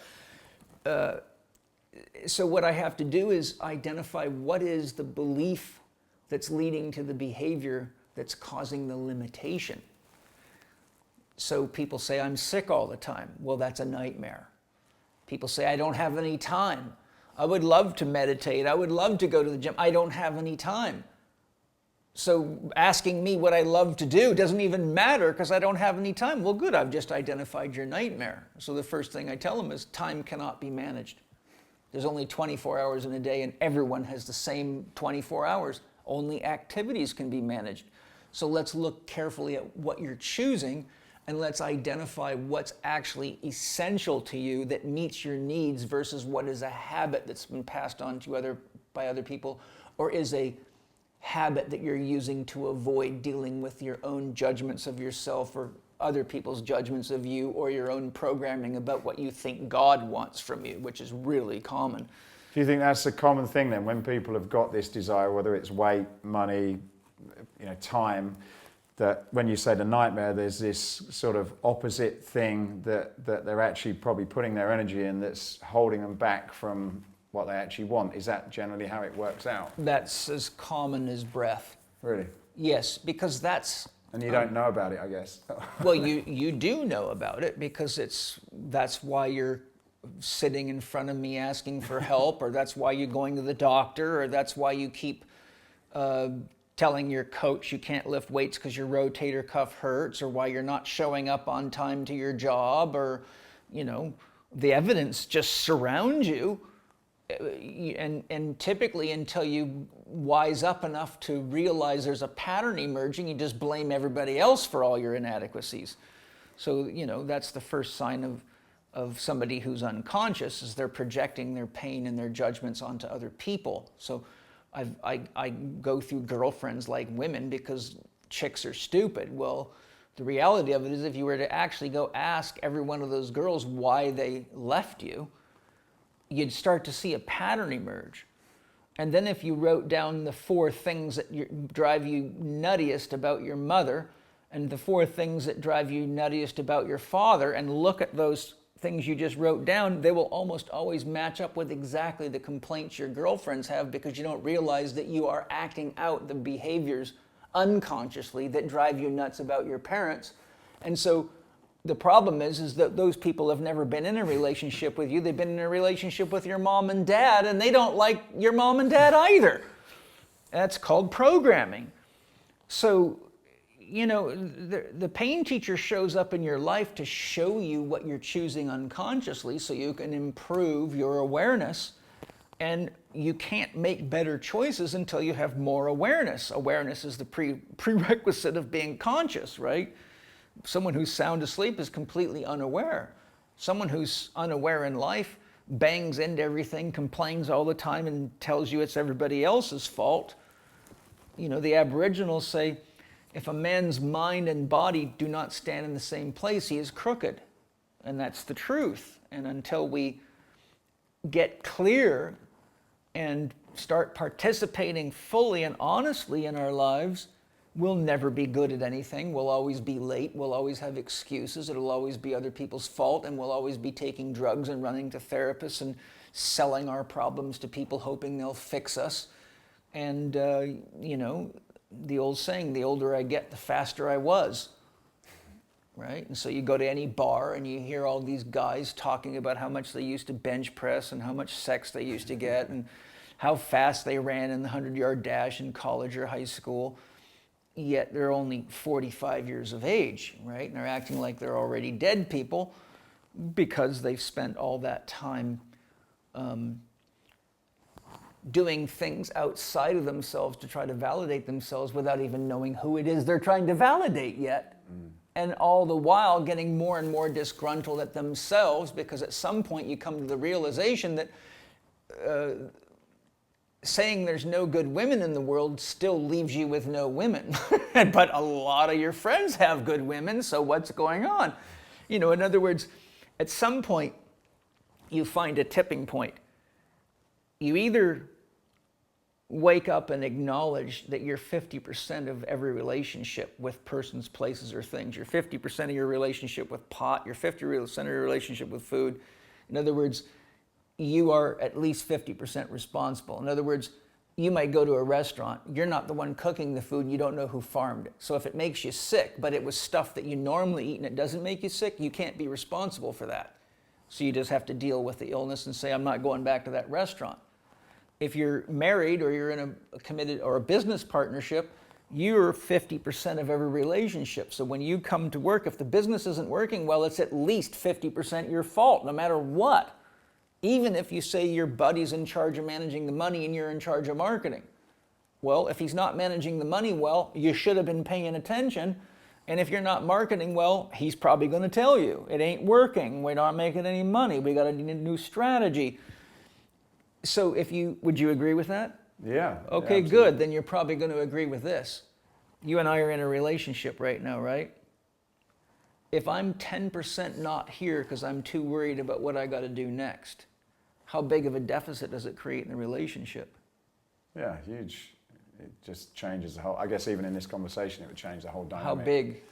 So what I have to do is identify what is the belief that's leading to the behavior that's causing the limitation. So people say, I'm sick all the time. Well, that's a nightmare. People say, I don't have any time. I would love to meditate. I would love to go to the gym. I don't have any time. So asking me what I love to do doesn't even matter because I don't have any time. Well, good, I've just identified your nightmare. So the first thing I tell them is time cannot be managed. There's only 24 hours in a day and everyone has the same 24 hours. Only activities can be managed. So let's look carefully at what you're choosing and let's identify what's actually essential to you that meets your needs versus what is a habit that's been passed on to you by other people, or is a habit that you're using to avoid dealing with your own judgments of yourself or other people's judgments of you, or your own programming about what you think God wants from you, which is really common. Do you think that's a common thing then, when people have got this desire, whether it's weight, money, time, that when you say the nightmare, there's this sort of opposite thing that they're actually probably putting their energy in that's holding them back from what they actually want? Is that generally how it works out? That's as common as breath. Really? Yes, because that's... And you don't know about it, I guess. Well, you do know about it because that's why you're sitting in front of me asking for help, or that's why you're going to the doctor, or that's why you keep telling your coach you can't lift weights because your rotator cuff hurts, or why you're not showing up on time to your job, or, the evidence just surrounds you. And typically until you wise up enough to realize there's a pattern emerging, you just blame everybody else for all your inadequacies. So, that's the first sign of somebody who's unconscious, is they're projecting their pain and their judgments onto other people. So I go through girlfriends like women because chicks are stupid. Well, the reality of it is, if you were to actually go ask every one of those girls why they left you, you'd start to see a pattern emerge. And then if you wrote down the 4 things that drive you nuttiest about your mother, and the 4 things that drive you nuttiest about your father, and look at those things you just wrote down, they will almost always match up with exactly the complaints your girlfriends have, because you don't realize that you are acting out the behaviors unconsciously that drive you nuts about your parents. And so the problem is that those people have never been in a relationship with you. They've been in a relationship with your mom and dad, and they don't like your mom and dad either. That's called programming. So, the pain teacher shows up in your life to show you what you're choosing unconsciously so you can improve your awareness. And you can't make better choices until you have more awareness. Awareness is the prerequisite of being conscious, right? Someone who's sound asleep is completely unaware. Someone who's unaware in life bangs into everything, complains all the time, and tells you it's everybody else's fault. The Aboriginals say, if a man's mind and body do not stand in the same place, he is crooked. And that's the truth. And until we get clear and start participating fully and honestly in our lives, we'll never be good at anything. We'll always be late. We'll always have excuses. It'll always be other people's fault. And we'll always be taking drugs and running to therapists and selling our problems to people, hoping they'll fix us. And, the old saying, the older I get, the faster I was. Right? And so you go to any bar and you hear all these guys talking about how much they used to bench press and how much sex they used to get and how fast they ran in the 100-yard dash in college or high school. Yet they're only 45 years of age, right? And they're acting like they're already dead people because they've spent all that time doing things outside of themselves to try to validate themselves without even knowing who it is they're trying to validate yet. And all the while getting more and more disgruntled at themselves, because at some point you come to the realization that saying there's no good women in the world still leaves you with no women. But a lot of your friends have good women, so what's going on? In other words, at some point you find a tipping point. You either wake up and acknowledge that you're 50% of every relationship with persons, places, or things. You're 50% of your relationship with pot. You're 50% of your relationship with food. In other words, you are at least 50% responsible. In other words, you might go to a restaurant. You're not the one cooking the food. You don't know who farmed it. So if it makes you sick, but it was stuff that you normally eat and it doesn't make you sick, you can't be responsible for that. So you just have to deal with the illness and say, I'm not going back to that restaurant. If you're married or you're in a committed or a business partnership, you're 50% of every relationship. So when you come to work, if the business isn't working well, it's at least 50% your fault, no matter what. Even if you say your buddy's in charge of managing the money and you're in charge of marketing. Well, if he's not managing the money well, you should have been paying attention. And if you're not marketing well, he's probably going to tell you, it ain't working, we're not making any money, we got to need a new strategy. So would you agree with that? Yeah. Okay, yeah, good. Then you're probably going to agree with this. You and I are in a relationship right now, right? If I'm 10% not here because I'm too worried about what I got to do next, how big of a deficit does it create in the relationship? Yeah, huge. It just changes the whole, I guess even in this conversation, it would change the whole dynamic. How big?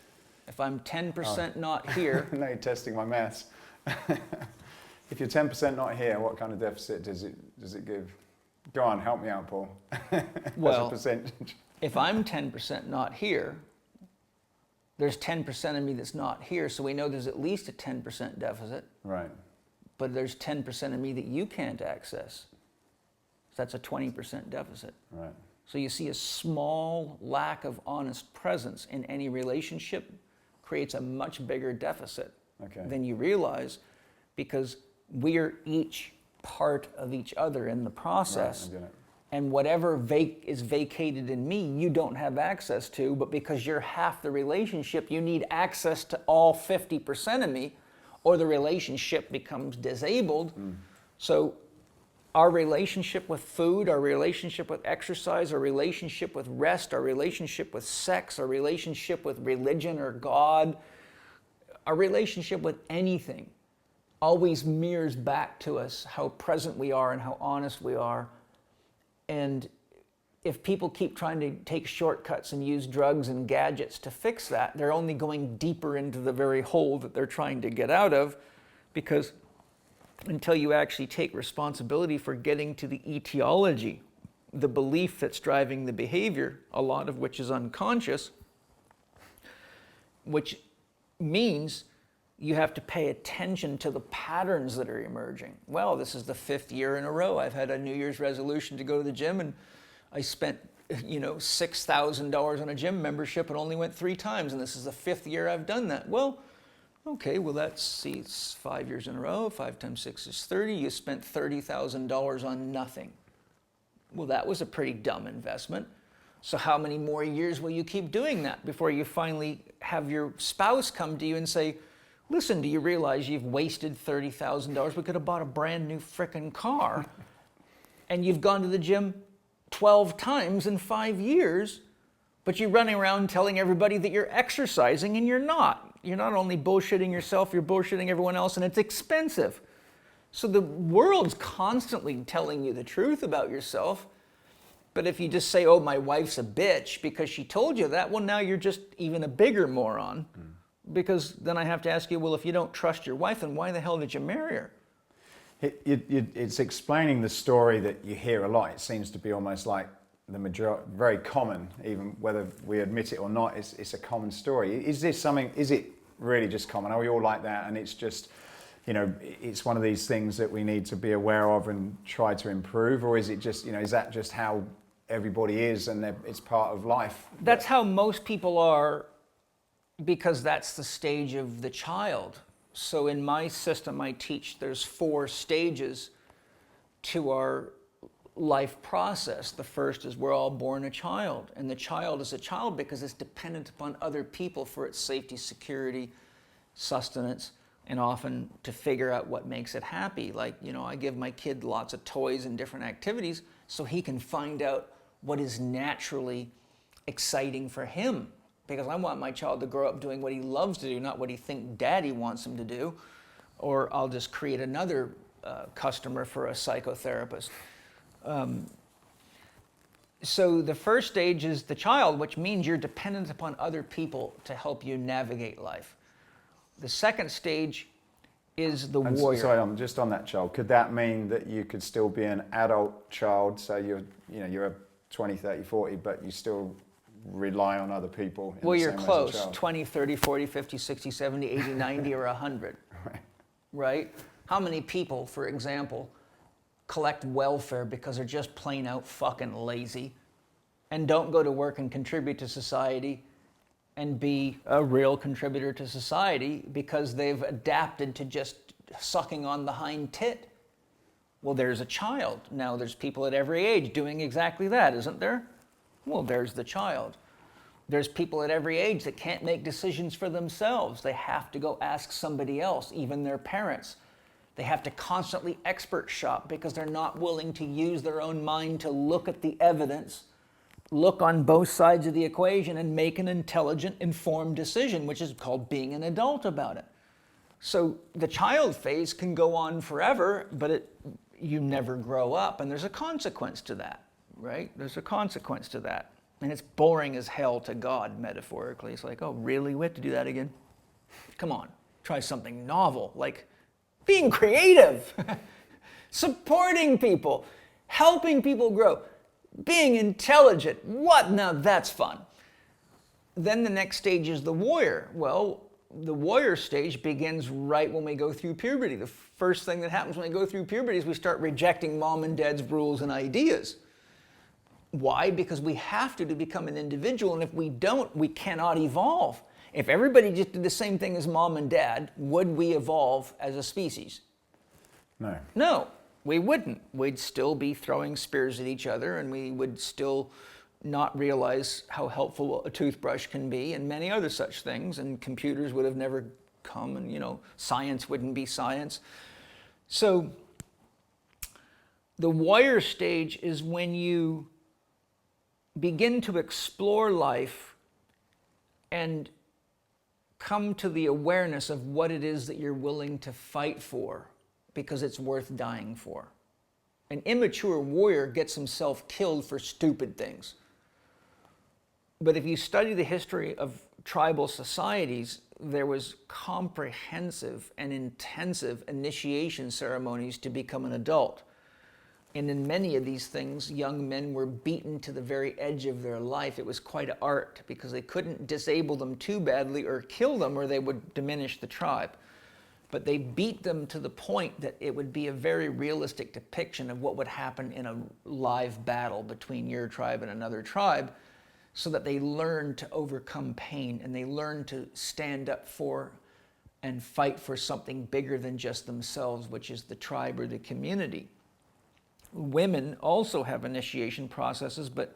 If I'm 10% not here. No, you're testing my maths. If you're 10% not here, what kind of deficit does it give? Go on, help me out, Paul. Well, as a percentage. If I'm 10% not here, there's 10% of me that's not here, so we know there's at least a 10% deficit. Right. But there's 10% of me that you can't access. So that's a 20% deficit. Right. So you see a small lack of honest presence in any relationship creates a much bigger deficit than you realize, because we're each part of each other in the process. Right, I get it. And whatever is vacated in me, you don't have access to, but because you're half the relationship, you need access to all 50% of me, or the relationship becomes disabled. So our relationship with food, our relationship with exercise, our relationship with rest, our relationship with sex, our relationship with religion or God, our relationship with anything always mirrors back to us how present we are and how honest we are. And if people keep trying to take shortcuts and use drugs and gadgets to fix that, they're only going deeper into the very hole that they're trying to get out of, because until you actually take responsibility for getting to the etiology, the belief that's driving the behavior, a lot of which is unconscious, which means you have to pay attention to the patterns that are emerging. Well, this is the 5th year in a row I've had a New Year's resolution to go to the gym, and I spent, $6,000 on a gym membership and only went 3 times, and this is the 5th year I've done that. Well, okay, well it's 5 years in a row. 5 times 6 is 30. You spent $30,000 on nothing. Well, that was a pretty dumb investment. So how many more years will you keep doing that before you finally have your spouse come to you and say, listen, do you realize you've wasted $30,000? We could have bought a brand new frickin' car. And you've gone to the gym 12 times in 5 years, but you're running around telling everybody that you're exercising, and you're not. You're not only bullshitting yourself, you're bullshitting everyone else, and it's expensive. So the world's constantly telling you the truth about yourself. But if you just say, oh, my wife's a bitch because she told you that, well, now you're just even a bigger moron. Because then I have to ask you, well, if you don't trust your wife, then why the hell did you marry her? It's explaining the story that you hear a lot. It seems to be almost like the majority, very common, even whether we admit it or not, it's a common story. Is it really just common? Are we all like that? And it's just, it's one of these things that we need to be aware of and try to improve? Or is it just, is that just how everybody is and it's part of life? That's how most people are, because that's the stage of the child. So in my system, I teach there's 4 stages to our life process. The first is we're all born a child, and the child is a child because it's dependent upon other people for its safety, security, sustenance, and often to figure out what makes it happy. Like, I give my kid lots of toys and different activities so he can find out what is naturally exciting for him. Because I want my child to grow up doing what he loves to do, not what he thinks daddy wants him to do. Or I'll just create another customer for a psychotherapist. So the first stage is the child, which means you're dependent upon other people to help you navigate life. The second stage is the And warrior. sorry, I'm just on that child. Could that mean that you could still be an adult child, so you're a 20, 30, 40, but you still rely on other people in Well, the you're same way as a close, child? 20, 30, 40, 50, 60, 70, 80, 90, or 100, Right. right? How many people, for example, collect welfare because they're just plain out fucking lazy and don't go to work and contribute to society and be a real contributor to society because they've adapted to just sucking on the hind tit? Well, there's a child. Now there's people at every age doing exactly that, isn't there? Well, there's the child. There's people at every age that can't make decisions for themselves. They have to go ask somebody else, even their parents. They have to constantly expert shop because they're not willing to use their own mind to look at the evidence, look on both sides of the equation, and make an intelligent, informed decision, which is called being an adult about it. So the child phase can go on forever, but you never grow up, and there's a consequence to that, right? There's a consequence to that. And it's boring as hell to God, metaphorically. It's like, oh, really? We have to do that again? Come on, try something novel, like being creative, supporting people, helping people grow, being intelligent. What? Now that's fun. Then the next stage is the warrior. Well, the warrior stage begins right when we go through puberty. The first thing that happens when we go through puberty is we start rejecting mom and dad's rules and ideas. Why? Because we have to become an individual, and if we don't, we cannot evolve. If everybody just did the same thing as mom and dad, would we evolve as a species? No. No, we wouldn't. We'd still be throwing spears at each other, and we would still not realize how helpful a toothbrush can be, and many other such things, and computers would have never come, and science wouldn't be science. So the warrior stage is when you begin to explore life and come to the awareness of what it is that you're willing to fight for because it's worth dying for. An immature warrior gets himself killed for stupid things. But if you study the history of tribal societies, there was comprehensive and intensive initiation ceremonies to become an adult. And in many of these things, young men were beaten to the very edge of their life. It was quite an art because they couldn't disable them too badly or kill them or they would diminish the tribe. But they beat them to the point that it would be a very realistic depiction of what would happen in a live battle between your tribe and another tribe, so that they learned to overcome pain and they learned to stand up for and fight for something bigger than just themselves, which is the tribe or the community. Women also have initiation processes, but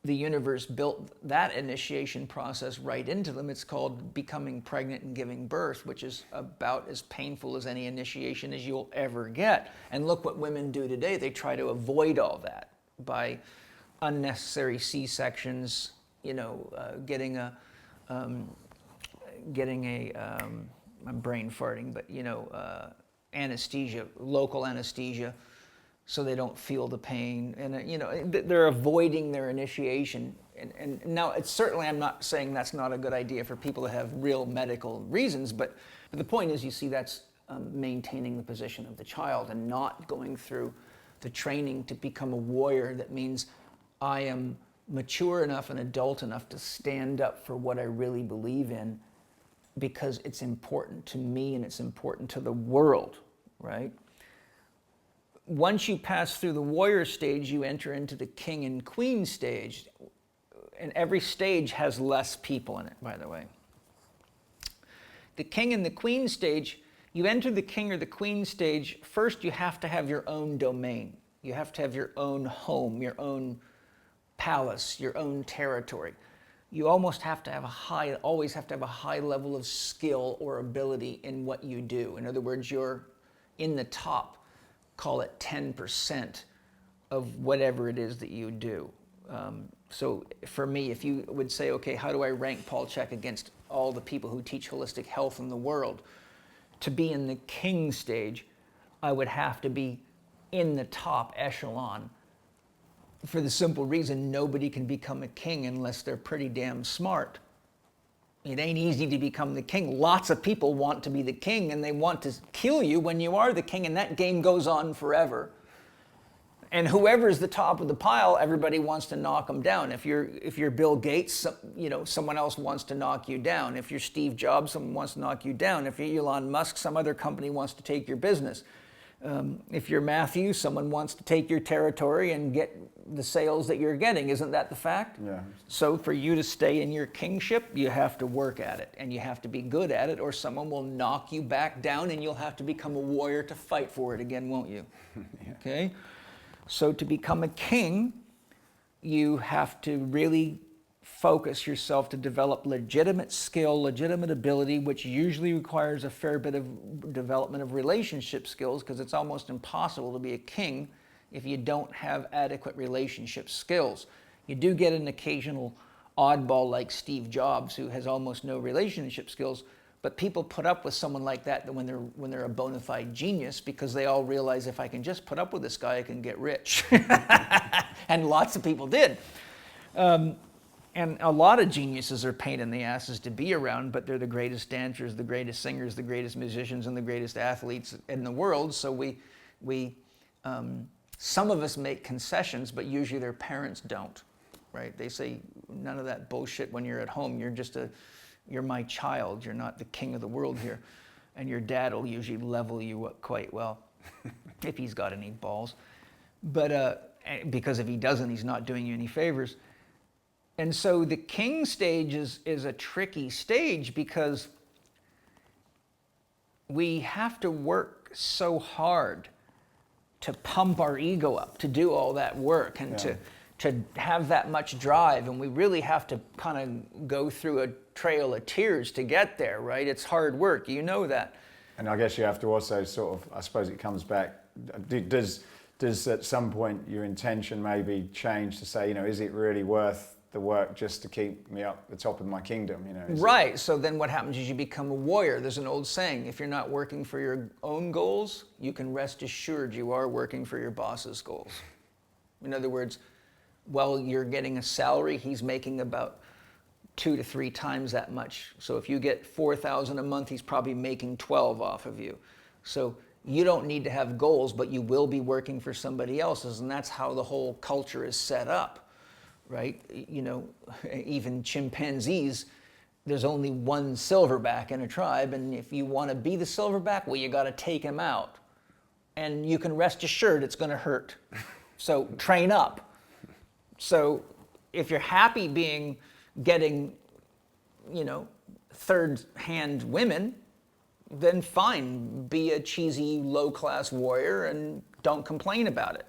the universe built that initiation process right into them. It's called becoming pregnant and giving birth, which is about as painful as any initiation as you'll ever get. And look what women do today. They try to avoid all that by unnecessary C-sections, getting a I'm brain farting, but anesthesia, local anesthesia, so they don't feel the pain, and they're avoiding their initiation. And now, I'm not saying that's not a good idea for people that have real medical reasons, but the point is, you see, that's maintaining the position of the child and not going through the training to become a warrior. That means I am mature enough and adult enough to stand up for what I really believe in because it's important to me and it's important to the world, right? Once you pass through the warrior stage, you enter into the king and queen stage. And every stage has less people in it, by the way. The king and the queen stage, you enter the king or the queen stage, first you have to have your own domain. You have to have your own home, your own palace, your own territory. You always have to have a high level of skill or ability in what you do. In other words, you're in the top, call it 10% of whatever it is that you do. So for me, if you would say, okay, how do I rank Paul Chek against all the people who teach holistic health in the world? To be in the king stage, I would have to be in the top echelon, for the simple reason nobody can become a king unless they're pretty damn smart. It ain't easy to become the king. Lots of people want to be the king, and they want to kill you when you are the king, and that game goes on forever. And whoever's the top of the pile, everybody wants to knock them down. If you're Bill Gates, someone else wants to knock you down. If you're Steve Jobs, someone wants to knock you down. If you're Elon Musk, some other company wants to take your business. If you're Matthew, someone wants to take your territory and get the sales that you're getting. Isn't that the fact? Yeah. So for you to stay in your kingship, you have to work at it, and you have to be good at it, or someone will knock you back down, and you'll have to become a warrior to fight for it again, won't you? Yeah. Okay? So to become a king, you have to really focus yourself to develop legitimate skill, legitimate ability, which usually requires a fair bit of development of relationship skills, because it's almost impossible to be a king if you don't have adequate relationship skills. You do get an occasional oddball like Steve Jobs, who has almost no relationship skills, but people put up with someone like that when they're a bona fide genius, because they all realize, if I can just put up with this guy, I can get rich. And lots of people did. And a lot of geniuses are pain in the asses to be around, but they're the greatest dancers, the greatest singers, the greatest musicians, and the greatest athletes in the world. So some of us make concessions, but usually their parents don't, right? They say, none of that bullshit when you're at home. You're my child. You're not the king of the world here. And your dad will usually level you up quite well, if he's got any balls. But because if he doesn't, he's not doing you any favors. And so the king stage is a tricky stage, because we have to work so hard to pump our ego up, to do all that work, and to have that much drive. And we really have to kind of go through a trail of tears to get there, right? It's hard work, you know that. And I guess you have to also sort of, I suppose it comes back, does at some point your intention maybe change to say, is it really worth the work just to keep me up the top of my kingdom? Right. So then what happens is you become a warrior. There's an old saying, if you're not working for your own goals, you can rest assured you are working for your boss's goals. In other words, while you're getting a salary, he's making about 2 to 3 times that much. So if you get $4,000 a month, he's probably making 12 off of you. So you don't need to have goals, but you will be working for somebody else's, and that's how the whole culture is set up. Right? Even chimpanzees, there's only one silverback in a tribe, and if you want to be the silverback, well, you got to take him out. And you can rest assured it's going to hurt. So train up. So if you're happy getting, third-hand women, then fine, be a cheesy, low-class warrior and don't complain about it.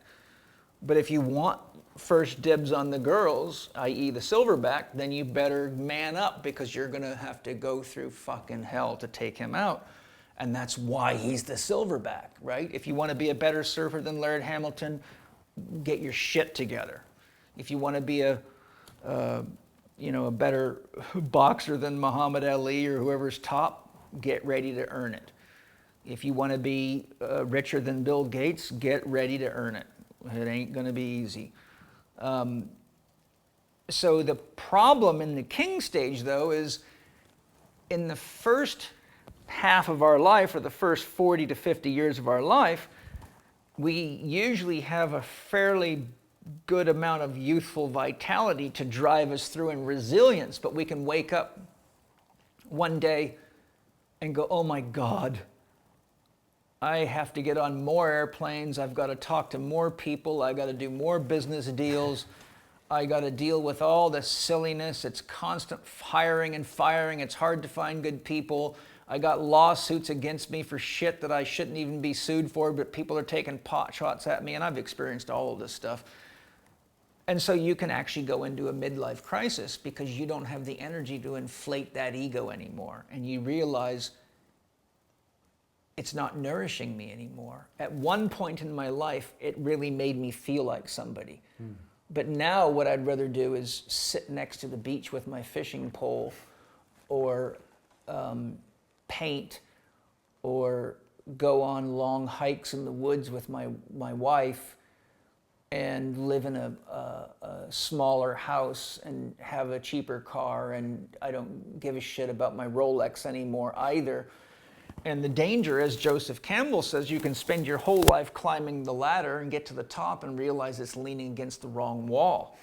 But if you want first dibs on the girls, i.e. the silverback, then you better man up, because you're going to have to go through fucking hell to take him out. And that's why he's the silverback, right? If you want to be a better surfer than Laird Hamilton, get your shit together. If you want to be a better boxer than Muhammad Ali or whoever's top, get ready to earn it. If you want to be richer than Bill Gates, get ready to earn it. It ain't going to be easy. So the problem in the king stage, though, is in the first half of our life, or the first 40 to 50 years of our life, we usually have a fairly good amount of youthful vitality to drive us through, and resilience, but we can wake up one day and go, oh my God, I have to get on more airplanes, I've got to talk to more people, I got to do more business deals, I got to deal with all this silliness, it's constant hiring and firing, it's hard to find good people, I got lawsuits against me for shit that I shouldn't even be sued for, but people are taking pot shots at me, and I've experienced all of this stuff. And so you can actually go into a midlife crisis because you don't have the energy to inflate that ego anymore, and you realize it's not nourishing me anymore. At one point in my life, it really made me feel like somebody. But now what I'd rather do is sit next to the beach with my fishing pole, or paint, or go on long hikes in the woods with my wife, and live in a smaller house and have a cheaper car, and I don't give a shit about my Rolex anymore either. And the danger, as Joseph Campbell says, you can spend your whole life climbing the ladder and get to the top and realize it's leaning against the wrong wall.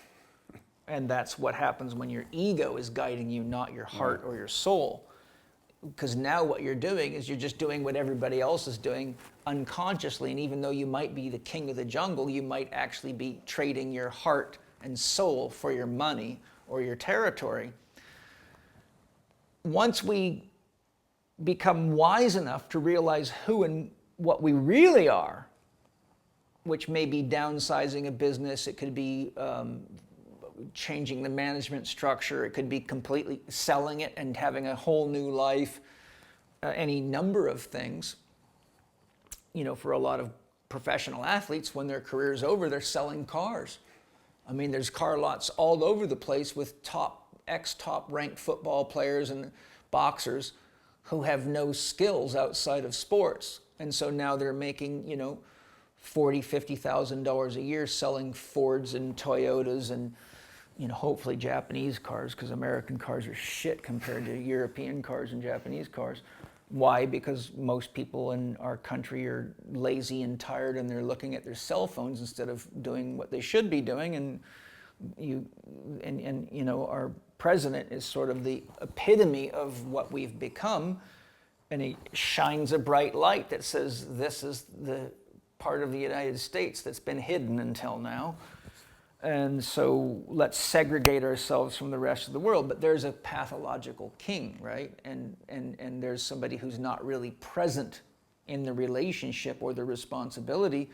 And that's what happens when your ego is guiding you, not your heart or your soul. Because now what you're doing is you're just doing what everybody else is doing unconsciously. And even though you might be the king of the jungle, you might actually be trading your heart and soul for your money or your territory. Once we become wise enough to realize who and what we really are, which may be downsizing a business, it could be changing the management structure, it could be completely selling it and having a whole new life, any number of things. You know, for a lot of professional athletes, when their career is over, they're selling cars. I mean, there's car lots all over the place with top ranked football players and boxers who have no skills outside of sports. And so now they're making, you know, $40,000, $50,000 a year selling Fords and Toyotas and, you know, hopefully Japanese cars, because American cars are shit compared to European cars and Japanese cars. Why? Because most people in our country are lazy and tired, and they're looking at their cell phones instead of doing what they should be doing. And you know, our president is sort of the epitome of what we've become, and he shines a bright light that says this is the part of the United States that's been hidden until now. And so let's segregate ourselves from the rest of the world. But there's a pathological king, right? And there's somebody who's not really present in the relationship or the responsibility.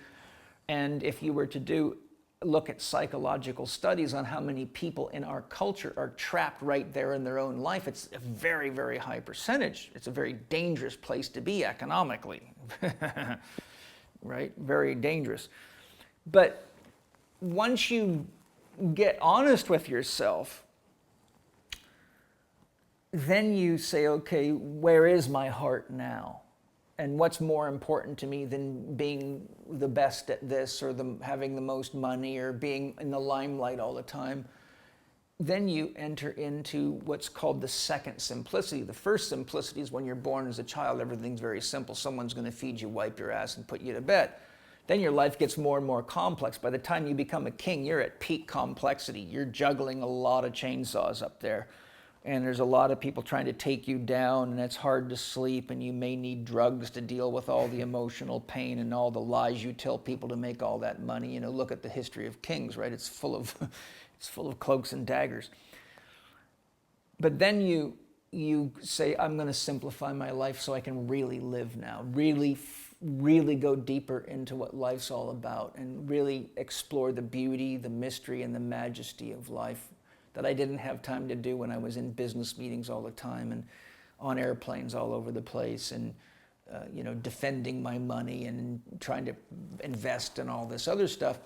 And if you were to look at psychological studies on how many people in our culture are trapped right there in their own life, it's a very, very high percentage. It's a very dangerous place to be economically, right? Very dangerous. But once you get honest with yourself, then you say, okay, where is my heart now? And what's more important to me than being the best at this, or having the most money, or being in the limelight all the time? Then you enter into what's called the second simplicity. The first simplicity is when you're born as a child, everything's very simple. Someone's going to feed you, wipe your ass, and put you to bed. Then your life gets more and more complex. By the time you become a king, you're at peak complexity. You're juggling a lot of chainsaws up there. And there's a lot of people trying to take you down, and it's hard to sleep, and you may need drugs to deal with all the emotional pain and all the lies you tell people to make all that money. You know, look at the history of kings, right? It's full of cloaks and daggers. But then you say, I'm going to simplify my life so I can really live now, really go deeper into what life's all about, and really explore the beauty, the mystery, and the majesty of life that I didn't have time to do when I was in business meetings all the time and on airplanes all over the place, and you know, defending my money and trying to invest in all this other stuff.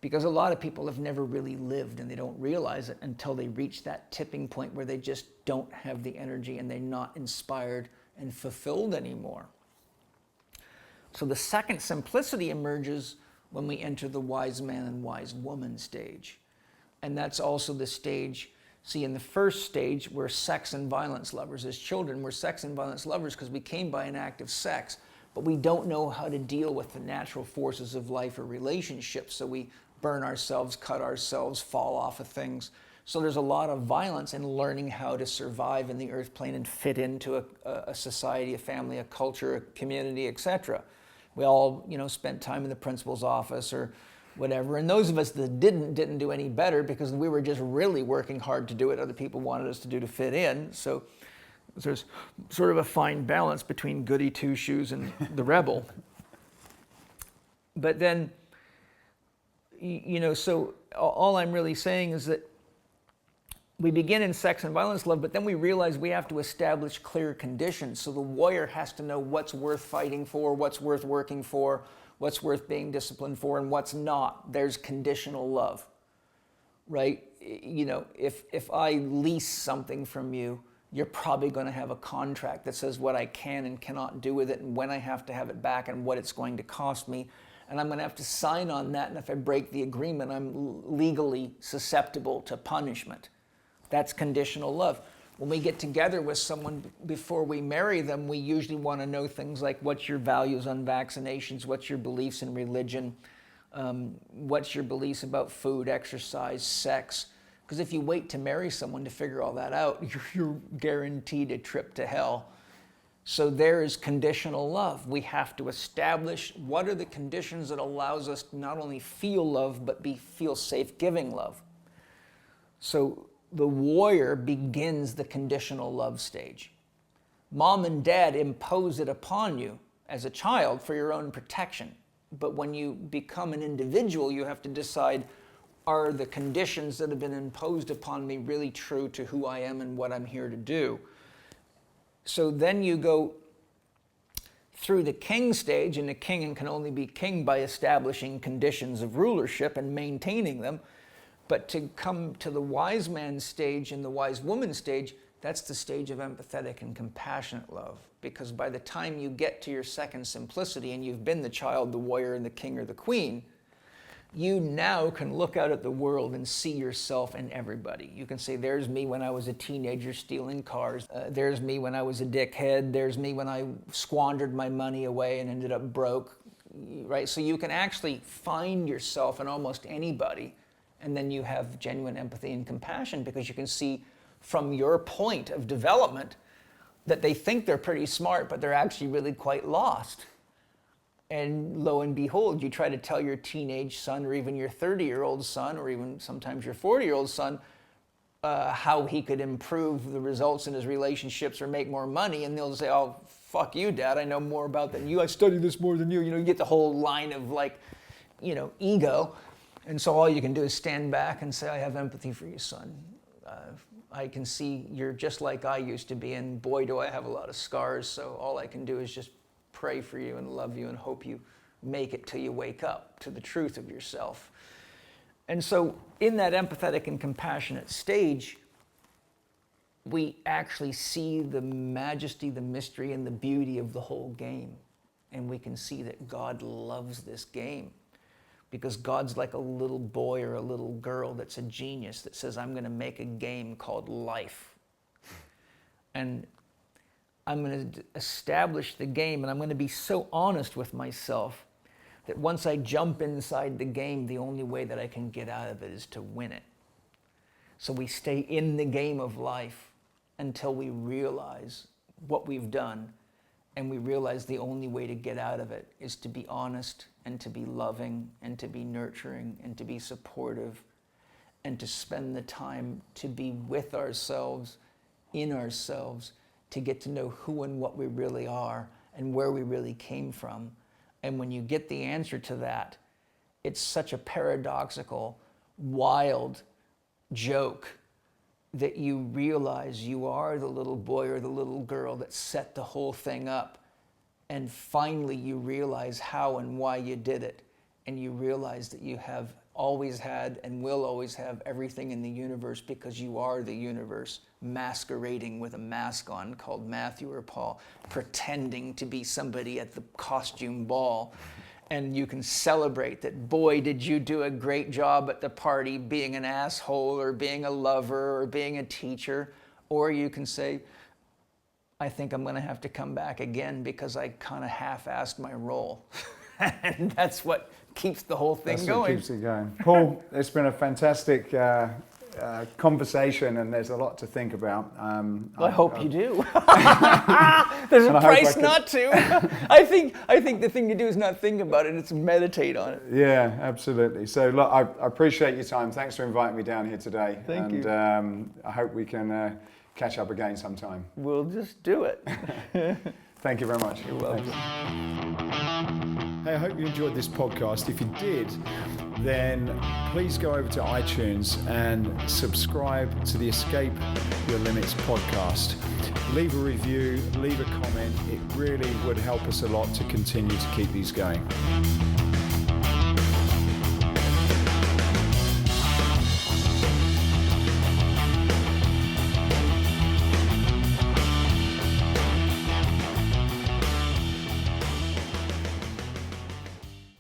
Because a lot of people have never really lived, and they don't realize it until they reach that tipping point where they just don't have the energy and they're not inspired and fulfilled anymore. So the second simplicity emerges when we enter the wise man and wise woman stage. And that's also the stage, see, in the first stage, we're sex and violence lovers. As children, we're sex and violence lovers because we came by an act of sex, but we don't know how to deal with the natural forces of life or relationships. So we burn ourselves, cut ourselves, fall off of things. So there's a lot of violence in learning how to survive in the earth plane and fit into a society, a family, a culture, a community, etc. We all, you know, spent time in the principal's office or whatever. And those of us that didn't do any better because we were just really working hard to do what other people wanted us to do to fit in. So there's sort of a fine balance between goody two-shoes and the rebel. But then, you know, so all I'm really saying is that we begin in sex and violence love, but then we realize we have to establish clear conditions. So the warrior has to know what's worth fighting for, what's worth working for, what's worth being disciplined for, and what's not. There's conditional love, right? You know, if I lease something from you, you're probably going to have a contract that says what I can and cannot do with it, and when I have to have it back, and what it's going to cost me. and I'm going to have to sign on that, and if I break the agreement, I'm legally susceptible to punishment. That's conditional love. When we get together with someone before we marry them, we usually want to know things like, what's your values on vaccinations, what's your beliefs in religion, what's your beliefs about food, exercise, sex. Because if you wait to marry someone to figure all that out, you're guaranteed a trip to hell. So there is conditional love. We have to establish what are the conditions that allows us to not only feel love, but feel safe giving love. So the warrior begins the conditional love stage. Mom and dad impose it upon you as a child for your own protection. But when you become an individual, you have to decide, are the conditions that have been imposed upon me really true to who I am and what I'm here to do? So then you go through the king stage, and the king can only be king by establishing conditions of rulership and maintaining them. But to come to the wise man stage and the wise woman stage, that's the stage of empathetic and compassionate love. Because by the time you get to your second simplicity and you've been the child, the warrior, and the king or the queen, you now can look out at the world and see yourself in everybody. You can say, there's me when I was a teenager stealing cars. There's me when I was a dickhead. There's me when I squandered my money away and ended up broke, right? So you can actually find yourself in almost anybody. And then you have genuine empathy and compassion because you can see from your point of development that they think they're pretty smart, but they're actually really quite lost. And lo and behold, you try to tell your teenage son or even your 30-year-old son or even sometimes your 40-year-old son how he could improve the results in his relationships or make more money, and they'll say, oh, fuck you, Dad, I know more about that than you. I studied this more than you. You know, you get the whole line of ego. And so all you can do is stand back and say, I have empathy for you, son. I can see you're just like I used to be, and boy, do I have a lot of scars, so all I can do is just pray for you and love you and hope you make it till you wake up to the truth of yourself. And so in that empathetic and compassionate stage, we actually see the majesty, the mystery, and the beauty of the whole game. And we can see that God loves this game. Because God's like a little boy or a little girl that's a genius that says, I'm going to make a game called life. And I'm going to establish the game, and I'm going to be so honest with myself that once I jump inside the game, the only way that I can get out of it is to win it. So we stay in the game of life until we realize what we've done, and we realize the only way to get out of it is to be honest and to be loving and to be nurturing and to be supportive and to spend the time to be with ourselves, in ourselves, to get to know who and what we really are and where we really came from. And when you get the answer to that, it's such a paradoxical, wild joke that you realize you are the little boy or the little girl that set the whole thing up. And finally you realize how and why you did it. And you realize that you have always had and will always have everything in the universe because you are the universe, masquerading with a mask on called Matthew or Paul, pretending to be somebody at the costume ball. And you can celebrate that, boy, did you do a great job at the party being an asshole or being a lover or being a teacher. Or you can say, I think I'm going to have to come back again because I kind of half-assed my role. And that's what keeps the whole thing going. What keeps it going. Paul, it's been a fantastic conversation, and there's a lot to think about. I hope you do. There's a price not to. I think the thing to do is not think about it, it's meditate on it. Yeah, absolutely. So look, I appreciate your time. Thanks for inviting me down here today. Thank you. I hope we can catch up again sometime. We'll just do it. Thank you very much. You're welcome. Hey, I hope you enjoyed this podcast. If you did, then please go over to iTunes and subscribe to the Escape Your Limits podcast. Leave a review, leave a comment. It really would help us a lot to continue to keep these going.